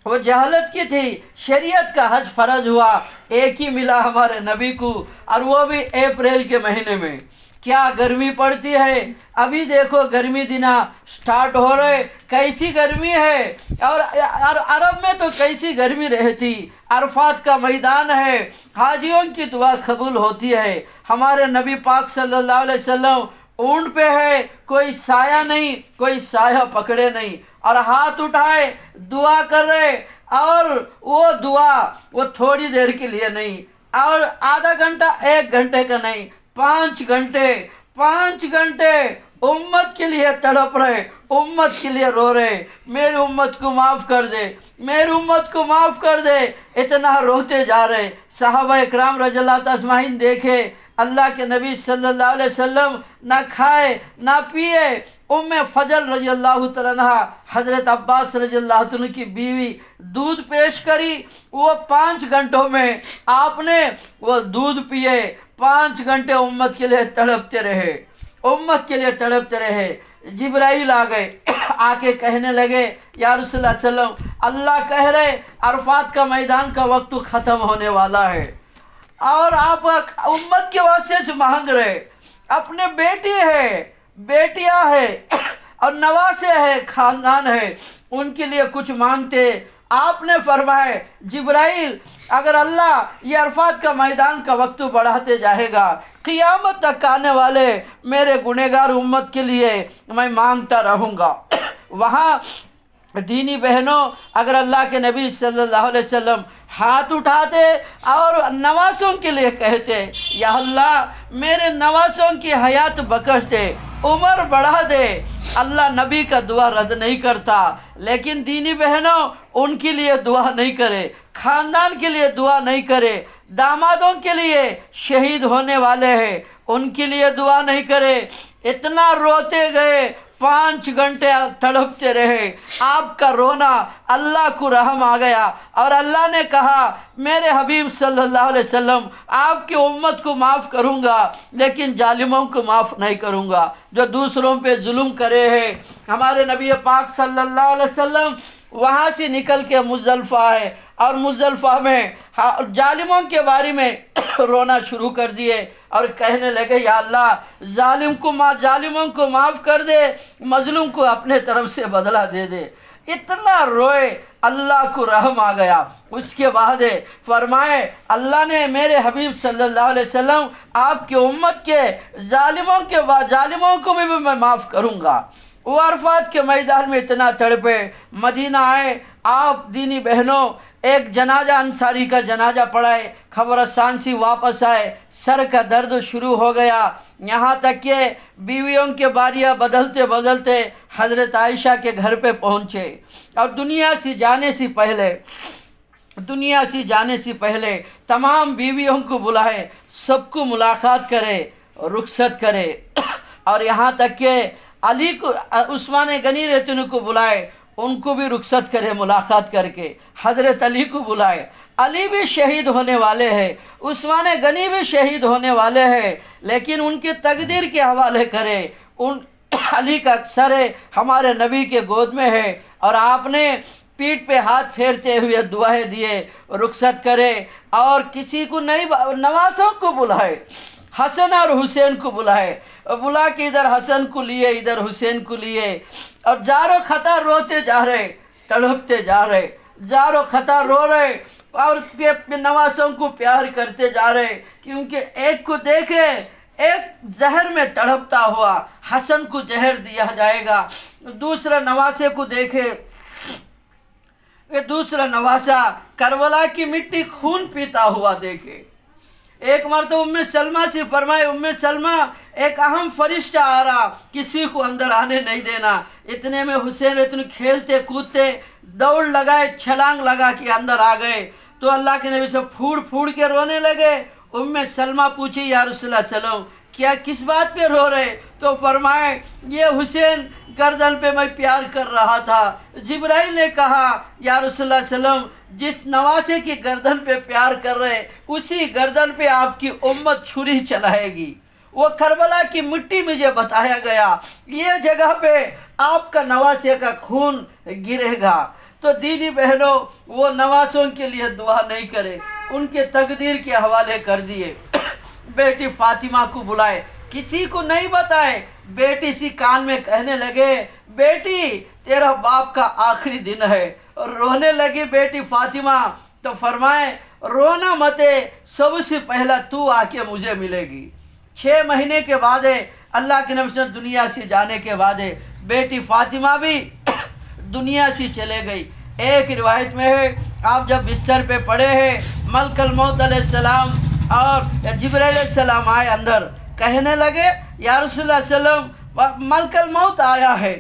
وہ جہالت کی تھی، شریعت کا حج فرض ہوا، ایک ہی ملا ہمارے نبی کو، اور وہ بھی اپریل کے مہینے میں۔ کیا گرمی پڑتی ہے. ابھی دیکھو گرمی دینا سٹارٹ ہو رہے, کیسی گرمی ہے. اور عرب میں تو کیسی گرمی رہتی. عرفات کا میدان ہے, حاجیوں کی دعا قبول ہوتی ہے. ہمارے نبی پاک صلی اللہ علیہ وسلم اونٹ پہ ہے, کوئی سایہ نہیں, کوئی سایہ پکڑے نہیں, اور ہاتھ اٹھائے دعا کر رہے. اور وہ دعا وہ تھوڑی دیر کے لیے نہیں, اور آدھا گھنٹہ 1 گھنٹے کا نہیں, 5 گھنٹے امت کے لیے تڑپ رہے, امت کے لیے رو رہے. میری امت کو معاف کر دے, میری امت کو معاف کر دے. اتنا روتے جا رہے. صحابہ اکرام رضی اللہ تعالیٰ اجمعین دیکھے اللہ کے نبی صلی اللہ علیہ وسلم نہ کھائے نہ پیے. ام فضل رضی اللہ تعالیٰ عنہ حضرت عباس رضی اللہ تعالیٰ کی بیوی دودھ پیش کری. وہ 5 گھنٹوں میں آپ نے وہ دودھ پیے. 5 گھنٹے امت کے لیے تڑپتے رہے, امت کے لیے تڑپتے رہے. جبرائیل آ گئے, آ کے کہنے لگے یا رسول اللہ صلی اللہ علیہ وسلم, اللہ کہہ رہے عرفات کا میدان کا وقت ختم ہونے والا ہے, اور آپ امت کے واسطے سے مانگ رہے. اپنے بیٹی ہے, بیٹیاں ہے, اور نواسے ہے, خاندان ہے, ان کے لیے کچھ مانگتے. آپ نے فرمائے جبرائیل اگر اللہ یہ عرفات کا میدان کا وقت بڑھاتے جائے گا, قیامت تک آنے والے میرے گنہگار امت کے لیے میں مانگتا رہوں گا. وہاں دینی بہنوں, اگر اللہ کے نبی صلی اللہ علیہ وسلم ہاتھ اٹھاتے اور نواسوں کے لیے کہتے یا اللہ میرے نواسوں کی حیات بخش دے, عمر بڑھا دے, اللہ نبی کا دعا رد نہیں کرتا. لیکن دینی بہنوں ان کے لیے دعا نہیں کرے, خاندان کے لیے دعا نہیں کرے, دامادوں کے لیے شہید ہونے والے ہیں ان کے لیے دعا نہیں کرے. اتنا روتے گئے, 5 گھنٹے تڑپتے رہے. آپ کا رونا اللہ کو رحم آ گیا, اور اللہ نے کہا میرے حبیب صلی اللہ علیہ وسلم آپ کی امت کو معاف کروں گا لیکن ظالموں کو معاف نہیں کروں گا جو دوسروں پہ ظلم کرے ہیں. ہمارے نبی پاک صلی اللہ علیہ وسلم وہاں سے نکل کے مزدلفہ آئے, اور مزدلفہ میں ظالموں کے بارے میں رونا شروع کر دیے, اور کہنے لگے یا اللہ ظالموں کو معاف کر دے, مظلوم کو اپنے طرف سے بدلہ دے دے. اتنا روئے, اللہ کو رحم آ گیا. اس کے بعد فرمائے اللہ نے میرے حبیب صلی اللہ علیہ وسلم آپ کی امت کے ظالموں کو بھی میں معاف کروں گا. وہ عرفات کے میدان میں اتنا تڑپے, مدینہ آئے. آپ دینی بہنوں ایک جنازہ انصاری کا جنازہ پڑھائے, خبرستان سے واپس آئے, سر کا درد شروع ہو گیا. یہاں تک کہ بیویوں کے باریاں بدلتے بدلتے حضرت عائشہ کے گھر پہ پہنچے, اور دنیا سے جانے سے پہلے تمام بیویوں کو بلائے, سب کو ملاقات کرے, رخصت کرے. اور یہاں تک کہ علی کو, عثمان غنی رہتے ان کو بلائے, ان کو بھی رخصت کرے ملاقات کر کے. حضرت علی کو بلائے, علی بھی شہید ہونے والے ہیں, عثمان غنی بھی شہید ہونے والے ہیں, لیکن ان کی تقدیر کے حوالے کرے. علی کا سر ہمارے نبی کے گود میں ہے, اور آپ نے پیٹھ پہ ہاتھ پھیرتے ہوئے دعائیں دیے, رخصت کرے. اور کسی کو نہیں, نواسوں کو بلائے, حسن اور حسین کو بلائے, بلا کے ادھر حسن کو لیے ادھر حسین کو لیے, اور زارو خطا روتے جا رہے, تڑپتے جا رہے, زارو خطا رو رہے, اور نواسوں کو پیار کرتے جا رہے. کیونکہ ایک کو دیکھے ایک زہر میں تڑپتا ہوا, حسن کو زہر دیا جائے گا. دوسرا نواسے کو دیکھے, دوسرا نواسا کربلا کی مٹی خون پیتا ہوا دیکھے. ایک مرتبہ ام سلمہ سے فرمائے ام سلمہ ایک اہم فرشتہ آ رہا, کسی کو اندر آنے نہیں دینا. اتنے میں حسین اتنے کھیلتے کودتے دوڑ لگائے, چھلانگ لگا کے اندر آ گئے. تو اللہ کے نبی سے پھوڑ پھوڑ کے رونے لگے. ام سلمہ پوچھی یا رسول اللہ صلی اللہ علیہ وسلم کیا کس بات پہ رو رہے؟ تو فرمائے یہ حسین گردن پہ میں پیار کر رہا تھا. جبرائیل نے کہا یا رسول اللہ صلی اللہ علیہ وسلم جس نواسے کی گردن پہ پیار کر رہے اسی گردن پہ آپ کی امت چھری چلائے گی. وہ کربلا کی مٹی مجھے بتایا گیا, یہ جگہ پہ آپ کا نواسے کا خون گرے گا. تو دینی بہنوں وہ نواسوں کے لیے دعا نہیں کرے, ان کے تقدیر کے حوالے کر دیے. بیٹی فاطمہ کو بلائے, کسی کو نہیں بتائے. بیٹی سی کان میں کہنے لگے بیٹی تیرا باپ کا آخری دن ہے. رونے لگی بیٹی فاطمہ. تو فرمائے رونا مت، سب سے پہلا تو آ کے مجھے ملے گی. 6 مہینے کے بعد اللہ کے نبی سے دنیا سے جانے کے بعد بیٹی فاطمہ بھی دنیا سے چلے گئی. ایک روایت میں ہے آپ جب بستر پہ پڑے ہیں ملک الموت علیہ السلام اور جبرائیل علیہ السلام آئے اندر، کہنے لگے یا رسول اللہ صلی اللہ علیہ وسلم ملک الموت آیا ہے.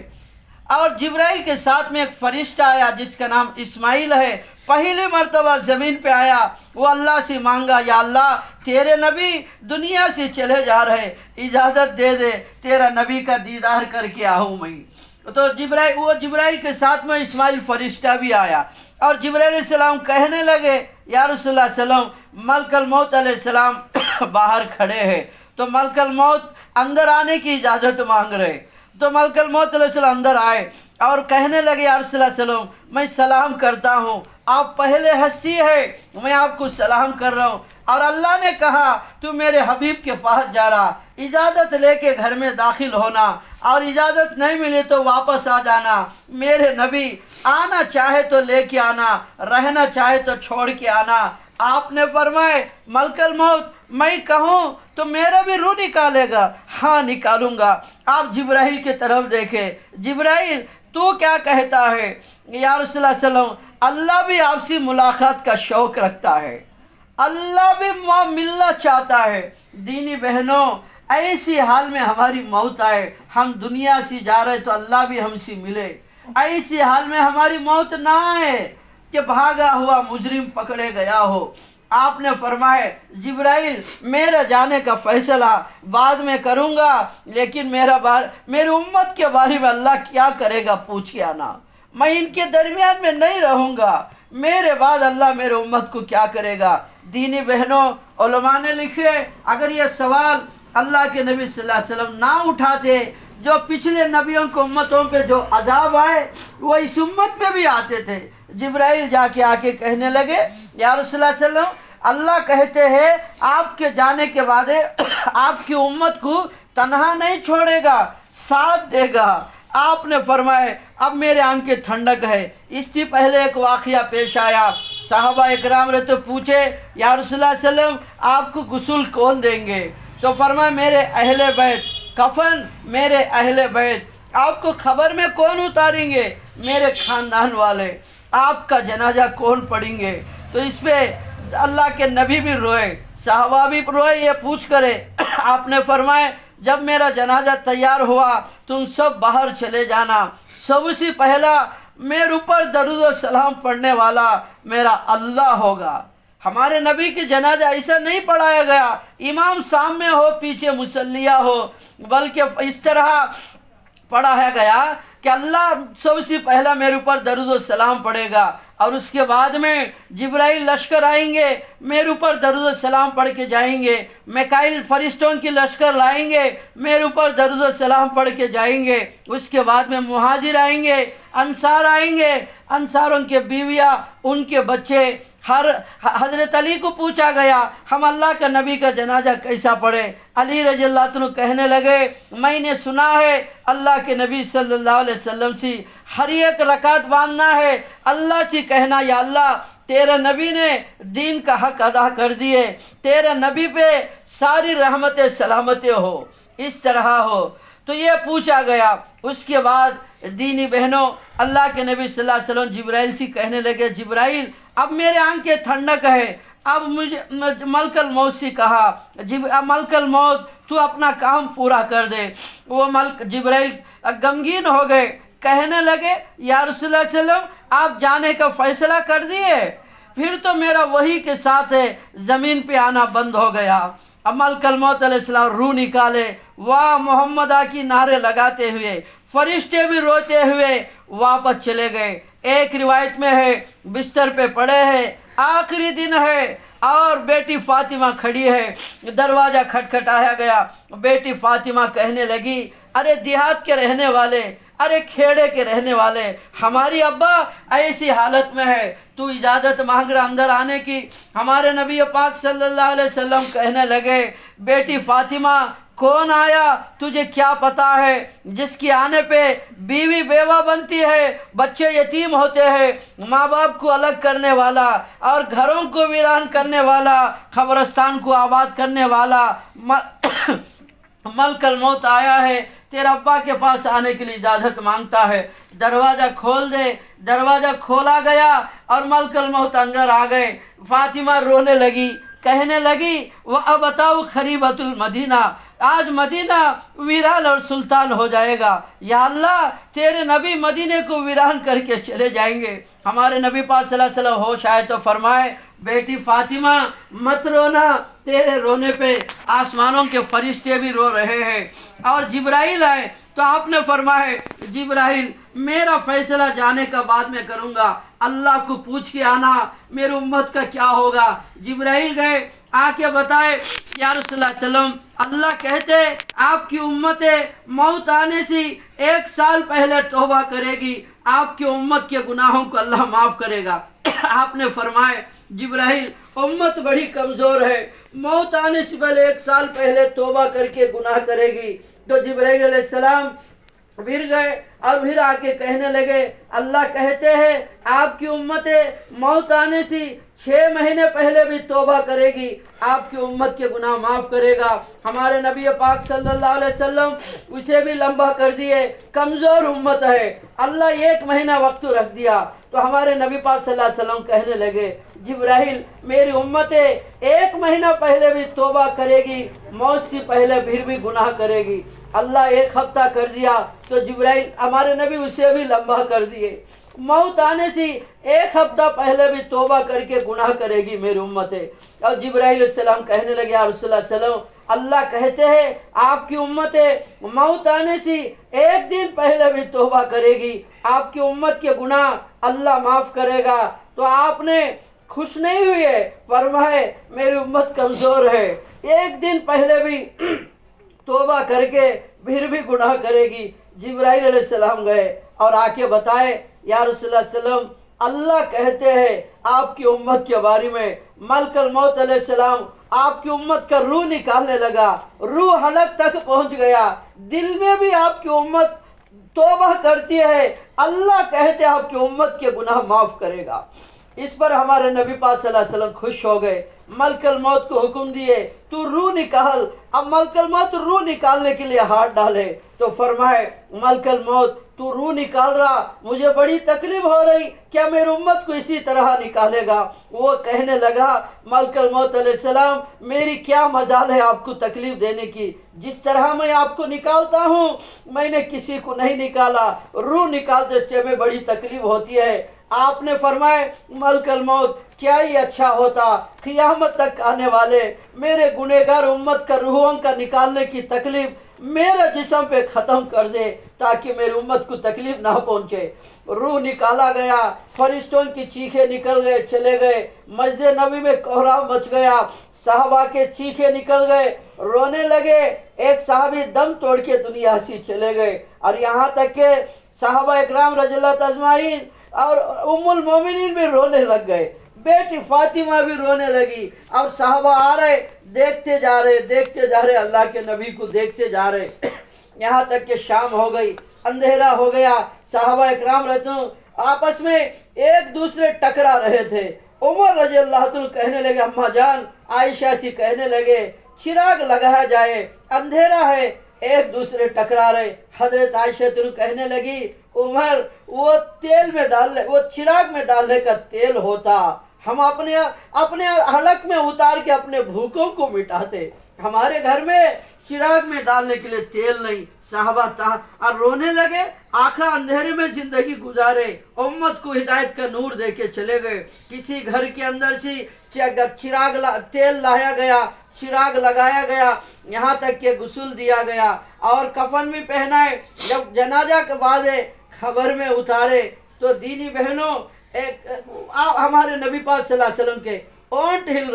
اور جبرائیل کے ساتھ میں ایک فرشتہ آیا جس کا نام اسماعیل ہے، پہلی مرتبہ زمین پہ آیا. وہ اللہ سے مانگا یا اللہ تیرے نبی دنیا سے چلے جا رہے، اجازت دے دے تیرا نبی کا دیدار کر کے آؤں میں. تو جبرائیل کے ساتھ میں اسماعیل فرشتہ بھی آیا اور جبرائیل علیہ السلام کہنے لگے یا رسول اللہ صلی اللہ علیہ وسلم ملک الموت علیہ السلام باہر کھڑے ہیں. تو ملک الموت اندر آنے کی اجازت مانگ رہے. تو ملک الموت علیہ السلام اندر آئے اور کہنے لگے یا رسول اللہ صلی اللہ علیہ وسلم میں سلام کرتا ہوں، آپ پہلے ہستی ہے، میں آپ کو سلام کر رہا ہوں. اور اللہ نے کہا تو میرے حبیب کے پاس جا رہا، اجازت لے کے گھر میں داخل ہونا اور اجازت نہیں ملی تو واپس آ جانا. میرے نبی آنا چاہے تو لے کے آنا، رہنا چاہے تو چھوڑ کے آنا. آپ نے فرمائے ملک الموت میں کہوں تو میرا بھی روح نکالے گا؟ ہاں نکالوں گا. آپ جبرائیل کی طرف دیکھے، جبرائیل تو کیا کہتا ہے یا رسول اللہ صلی اللہ علیہ وسلم اللہ بھی آپ سے ملاقات کا شوق رکھتا ہے، اللہ بھی ملنا چاہتا ہے. دینی بہنوں ایسی حال میں ہماری موت آئے، ہم دنیا سے جا رہے تو اللہ بھی ہم سے ملے. ایسی حال میں ہماری موت نہ آئے کہ بھاگا ہوا مجرم پکڑے گیا ہو. آپ نے فرمائے جبرائیل میرا جانے کا فیصلہ بعد میں کروں گا، لیکن میری امت کے بارے میں اللہ کیا کرے گا پوچھ کے آنا. میں ان کے درمیان میں نہیں رہوں گا، میرے بعد اللہ میرے امت کو کیا کرے گا. دینی بہنوں علماء نے لکھے اگر یہ سوال اللہ کے نبی صلی اللہ علیہ وسلم نہ اٹھاتے، جو پچھلے نبیوں کو امتوں پہ جو عذاب آئے وہ اس امت پہ بھی آتے تھے. جبرائیل جا کے کہنے لگے یا رسول اللہ صلی اللہ علیہ وسلم اللہ کہتے ہیں آپ کے جانے کے بعد آپ کی امت کو تنہا نہیں چھوڑے گا، ساتھ دے گا. آپ نے فرمائے اب میرے آنکھیں ٹھنڈک ہے. اس سے پہلے ایک واقعہ پیش آیا، صحابہ اکرام رہے تو پوچھے یا رسول اللہ صلی اللہ علیہ وسلم آپ کو غسل کون دیں گے؟ تو فرمائے میرے اہل بیت. کفن میرے اہل بیت. آپ کو خبر میں کون اتاریں گے؟ میرے خاندان والے. آپ کا جنازہ کون پڑھیں گے؟ تو اس پہ اللہ کے نبی بھی روئے، صحابہ بھی روئے یہ پوچھ کرے. آپ نے فرمائے جب میرا جنازہ تیار ہوا تم سب باہر چلے جانا، سب سے پہلا میرے اوپر درود و سلام پڑھنے والا میرا اللہ ہوگا. ہمارے نبی کے جنازہ ایسا نہیں پڑھایا گیا امام سامنے ہو پیچھے مصلیہ ہو، بلکہ اس طرح پڑھایا گیا کہ اللہ سب سے پہلا میرے اوپر درود و سلام پڑھے گا اور اس کے بعد میں جبرائیل لشکر آئیں گے میرے اوپر درود و سلام پڑھ کے جائیں گے. میکائیل فرشتوں کی لشکر لائیں گے میرے اوپر درود و سلام پڑھ کے جائیں گے. اس کے بعد میں مہاجر آئیں گے، انصار آئیں گے، انصاروں کے بیویاں ان کے بچے. حضرت علی کو پوچھا گیا ہم اللہ کا نبی کا جنازہ کیسا پڑھے؟ علی رضی اللہ عنہ کہنے لگے میں نے سنا ہے اللہ کے نبی صلی اللہ علیہ وسلم سے ہر ایک رکعت باندھنا ہے، اللہ سے کہنا یا اللہ تیرے نبی نے دین کا حق ادا کر دیے، تیرے نبی پہ ساری رحمت سلامتی ہو، اس طرح ہو. تو یہ پوچھا گیا. اس کے بعد دینی بہنوں اللہ کے نبی صلی اللہ علیہ وسلم جبرائیل سے کہنے لگے جبرائیل اب میرے آنکھیں ٹھنڈک ہے. اب مجھے ملک الموت سے کہا ملک الموت تو اپنا کام پورا کر دے. وہ جبرائیل غمگین ہو گئے، کہنے لگے یا رسول اللہ صلی اللہ علیہ وسلم آپ جانے کا فیصلہ کر دیے؟ پھر تو میرا وہی کے ساتھ ہے زمین پہ آنا بند ہو گیا. اب ملک الموت علیہ السلام روح نکالے واہ محمدہ کی نعرے لگاتے ہوئے، فرشتے بھی روتے ہوئے واپس چلے گئے. ایک روایت میں ہے بستر پہ پڑے ہیں، آخری دن ہے اور بیٹی فاطمہ کھڑی ہے. دروازہ کھٹکھٹایا گیا، بیٹی فاطمہ کہنے لگی ارے دیہات کے رہنے والے، ارے کھیڑے کے رہنے والے، ہماری ابا ایسی حالت میں ہے، تو اجازت مانگ رہا اندر آنے کی. ہمارے نبی پاک صلی اللہ علیہ وسلم کہنے لگے بیٹی فاطمہ کون آیا تجھے کیا پتا ہے، جس کے آنے پہ بیوی بیوہ بنتی ہے، بچے یتیم ہوتے ہیں، ماں باپ کو الگ کرنے والا اور گھروں کو ویران کرنے والا، قبرستان کو آباد کرنے والا ملک الموت آیا ہے، تیرا ابا کے پاس آنے کے لیے اجازت مانگتا ہے، دروازہ کھول دے۔ دروازہ کھولا گیا اور ملک الموت اندر آ گئے۔ فاطمہ رونے لگی، کہنے لگی وَأَبَتَوْا خَرِيبَةُ الْمَدِينَةِ، آج مدینہ ویران اور سلطان ہو جائے گا، یا اللہ تیرے نبی مدینے کو ویران کر کے چلے جائیں گے۔ ہمارے نبی پاک صلی اللہ علیہ وسلم ہوش آئے تو فرمائے بیٹی فاطمہ مت رونا، تیرے رونے پہ آسمانوں کے فرشتے بھی رو رہے ہیں۔ اور جبرائیل آئے تو آپ نے فرمائے جبرائیل میرا فیصلہ جانے کا بعد میں کروں گا، اللہ کو پوچھ کے آنا میری امت کا کیا ہوگا۔ جبرائیل گئے، آ کے بتائے یا رسول اللہ صلی اللہ علیہ وسلم اللہ کہتے آپ کی امت موت آنے سے 1 سال پہلے توبہ کرے گی، آپ کی امت کے گناہوں کو اللہ معاف کرے گا۔ آپ نے فرمائے جبرائیل امت بڑی کمزور ہے، موت آنے سے پہلے 1 سال پہلے توبہ کر کے گناہ کرے گی۔ تو جبرائیل علیہ السلام پھر گئے اور پھر آ کے کہنے لگے اللہ کہتے ہیں آپ کی امت موت آنے سے 6 مہینے پہلے بھی توبہ کرے گی، آپ کی امت کے گناہ معاف کرے گا۔ ہمارے نبی پاک صلی اللہ علیہ وسلم اسے بھی لمبا کر دیے، کمزور امت ہے، اللہ 1 مہینہ وقت رکھ دیا۔ تو ہمارے نبی پاک صلی اللہ علیہ وسلم کہنے لگے جبرائیل میری امت 1 مہینہ پہلے بھی توبہ کرے گی، موت سے پہلے پھر بھی گناہ کرے گی۔ اللہ 1 ہفتہ کر دیا تو جبرائیل ہمارے نبی اسے بھی لمبا کر دیے، موت آنے سے 1 ہفتہ پہلے بھی توبہ کر کے گناہ کرے گی میری امت۔ اور جبرائیل علیہ السلام کہنے لگے یا رسول اللہ صلی اللہ علیہ وسلم اللہ کہتے ہیں آپ کی امت موت آنے سے 1 دن پہلے بھی توبہ کرے گی، آپ کی امت کے گناہ اللہ معاف کرے گا۔ تو آپ نے خوش نہیں ہوئے، فرمائے میری امت کمزور ہے، 1 دن پہلے بھی توبہ کر کے پھر بھی گناہ کرے گی۔ جبرائیل علیہ السلام گئے اور آ کے بتائے یا رسول اللہ صلی اللہ علیہ وسلم اللہ کہتے ہیں آپ کی امت کے بارے میں، ملک الموت علیہ السلام آپ کی امت کا روح نکالنے لگا، روح حلق تک پہنچ گیا، دل میں بھی آپ کی امت توبہ کرتی ہے، اللہ کہتے آپ کی امت کے گناہ معاف کرے گا۔ اس پر ہمارے نبی پاک صلی اللہ علیہ وسلم خوش ہو گئے، ملک الموت کو حکم دیے تو روح نکال۔ اب ملک الموت روح نکالنے کے لیے ہاتھ ڈالے تو فرمائے ملک الموت تو روح نکال رہا، مجھے بڑی تکلیف ہو رہی، کیا میری امت کو اسی طرح نکالے گا؟ وہ کہنے لگا ملک الموت علیہ السلام میری کیا مجال ہے آپ کو تکلیف دینے کی، جس طرح میں آپ کو نکالتا ہوں میں نے کسی کو نہیں نکالا، روح نکالتے اس میں بڑی تکلیف ہوتی ہے۔ آپ نے فرمائے ملک الموت کیا ہی اچھا ہوتا قیامت تک آنے والے میرے گنہگار امت کا روحوں کا نکالنے کی تکلیف میرے جسم پہ ختم کر دے تاکہ میری امت کو تکلیف نہ پہنچے۔ روح نکالا گیا، فرشتوں کی چیخیں نکل گئے، چلے گئے، مسجد نبوی میں کوہرام مچ گیا، صحابہ کے چیخیں نکل گئے، رونے لگے، ایک صحابی دم توڑ کے دنیا سے چلے گئے، اور یہاں تک کہ صحابہ اکرام رضی اللہ اجمعین اور ام المومنین بھی رونے لگ گئے، بیٹی فاطمہ بھی رونے لگی، اور صحابہ آ رہے دیکھتے جا رہے اللہ کے نبی کو دیکھتے جا رہے، یہاں تک کہ شام ہو گئی، اندھیرا ہو گیا۔ صحابہ اکرام رہتے آپس میں ایک دوسرے ٹکرا رہے تھے۔ عمر رضی اللہ عنہ کہنے لگے اماں جان عائشہ سے کہنے لگے چراغ لگایا جائے، اندھیرا ہے، ایک دوسرے ٹکرا رہے۔ حضرت عائشہ کہنے لگی عمر وہ تیل میں ڈالنے، وہ چراغ میں ڈالنے کا تیل ہوتا، ہم اپنے حلق میں اتار کے اپنے بھوکوں کو مٹاتے، ہمارے گھر میں چراغ میں ڈالنے کے لیے تیل نہیں۔ صحابہ اور رونے لگے، آقا اندھیرے میں زندگی گزارے، امت کو ہدایت کا نور دے کے چلے گئے، کسی گھر کے اندر سے تیل لایا گیا، چراغ لگایا گیا، یہاں تک کہ غسل دیا گیا اور کفن بھی پہنائے۔ جب جنازہ کے بعد خبر میں اتارے تو دینی بہنوں ہمارے نبی پاک صلی اللہ علیہ وسلم کے اونٹ ہل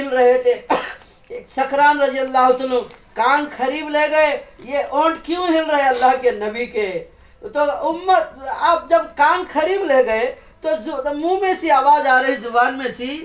رہے تھے۔ سکران رضی اللہ عنہ کان قریب لے گئے، یہ اونٹ کیوں ہل رہے اللہ کے نبی کے؟ تو امت آپ جب کان قریب لے گئے تو منہ میں سے آواز آ رہی، زبان میں سے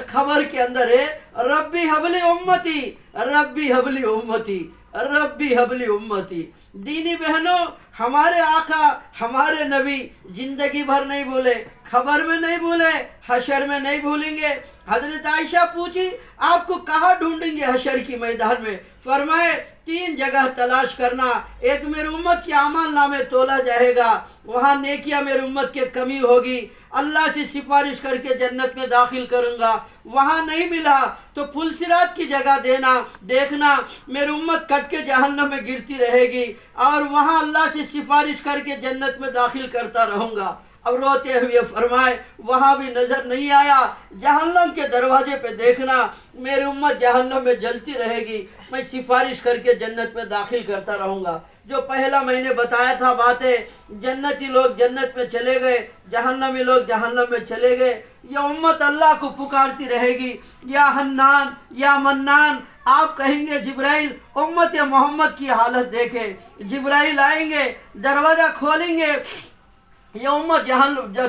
خبر کے اندر ہے، ربی حبلی امتی، ربی حبلی امتی، ربی حبلی امتی۔ دینی بہنوں، ہمارے آقا ہمارے نبی زندگی بھر نہیں بولے، خبر میں نہیں بولے، حشر میں نہیں بھولیں گے۔ حضرت عائشہ پوچھی آپ کو کہاں ڈھونڈیں گے حشر کی میدان میں؟ فرمائے 3 جگہ تلاش کرنا، ایک میری امت کے اعمال نامے تولا جائے گا، وہاں نیکیاں میری امت کے کمی ہوگی، اللہ سے سفارش کر کے جنت میں داخل کروں گا، وہاں نہیں ملا تو پھل صراط کی جگہ دیکھنا میری امت کٹ کے جہنم میں گرتی رہے گی، اور وہاں اللہ سے سفارش کر کے جنت میں داخل کرتا رہوں گا۔ اب روتے ہوئے فرمائے وہاں بھی نظر نہیں آیا، جہنم کے دروازے پہ دیکھنا میری امت جہنم میں جلتی رہے گی، میں سفارش کر کے جنت میں داخل کرتا رہوں گا۔ جو پہلا میں نے بتایا تھا باتیں، جنتی لوگ جنت میں چلے گئے، جہنمی لوگ جہنم میں چلے گئے، یہ امت اللہ کو پکارتی رہے گی، یا حنان یا منان۔ آپ کہیں گے جبرائیل امت محمد کی حالت دیکھے، جبرائیل آئیں گے، دروازہ کھولیں گے، یہ امت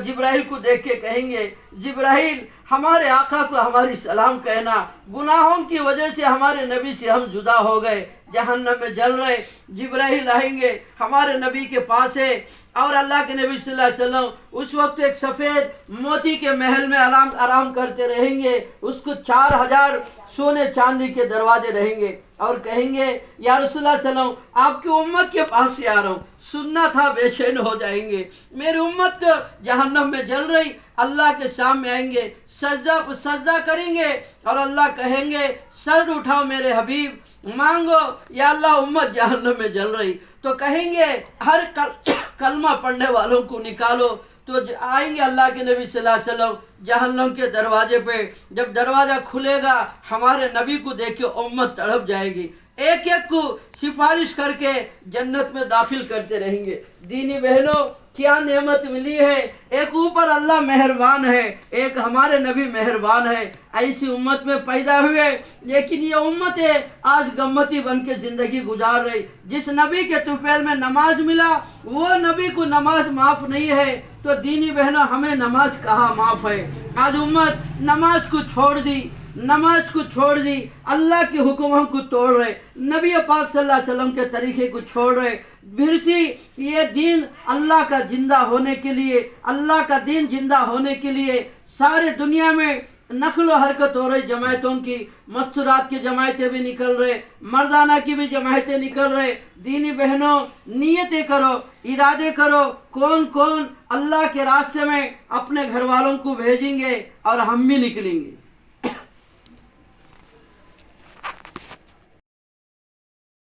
جبرائیل کو دیکھ کے کہیں گے جبرائیل ہمارے آقا کو ہماری سلام کہنا، گناہوں کی وجہ سے ہمارے نبی سے ہم جدا ہو گئے، جہنم میں جل رہے۔ جبرائیل آئیں گے ہمارے نبی کے پاس ہے، اور اللہ کے نبی صلی اللہ علیہ وسلم اس وقت ایک سفید موتی کے محل میں آرام کرتے رہیں گے، اس کو 4000 سونے چاندی کے دروازے رہیں گے، اور کہیں گے یا رسول اللہ صلی اللہ علیہ وسلم آپ کی امت کے پاس سے آ رہا ہوں، سننا تھا، بے چین ہو جائیں گے، میری امت کو جہنم میں جل رہی، اللہ کے سامنے آئیں گے، سجدہ کریں گے، اور اللہ کہیں گے سر اٹھاؤ میرے حبیب، مانگو یا اللہ امت جہنم میں جل رہی، تو کہیں گے ہر کلمہ پڑھنے والوں کو نکالو، تو آئیں گے اللہ کے نبی صلی اللہ علیہ وسلم جہنم کے دروازے پہ، جب دروازہ کھلے گا ہمارے نبی کو دیکھ کے امت تڑپ جائے گی، ایک ایک کو سفارش کر کے جنت میں داخل کرتے رہیں گے۔ دینی بہنوں، کیا نعمت ملی ہے، ایک اوپر اللہ مہربان ہے، ایک ہمارے نبی مہربان ہے، ایسی امت میں پیدا ہوئے، لیکن یہ امت ہے آج گمتی بن کے زندگی گزار رہی۔ جس نبی کے طفیل میں نماز ملا وہ نبی کو نماز معاف نہیں ہے، تو دینی بہنوں ہمیں نماز کہاں معاف ہے؟ آج امت نماز کو چھوڑ دی، اللہ کے حکموں کو توڑ رہے، نبی پاک صلی اللہ علیہ وسلم کے طریقے کو چھوڑ رہے۔ یہ دین اللہ کا زندہ ہونے کے لیے، اللہ کا دین زندہ ہونے کے لیے سارے دنیا میں نقل و حرکت ہو رہی، جماعتوں کی، مستورات کی جماعتیں بھی نکل رہے، مردانہ کی بھی جماعتیں نکل رہے۔ دینی بہنوں، نیتیں کرو، ارادے کرو، کون اللہ کے راستے میں اپنے گھر والوں کو بھیجیں گے، اور ہم بھی نکلیں گے۔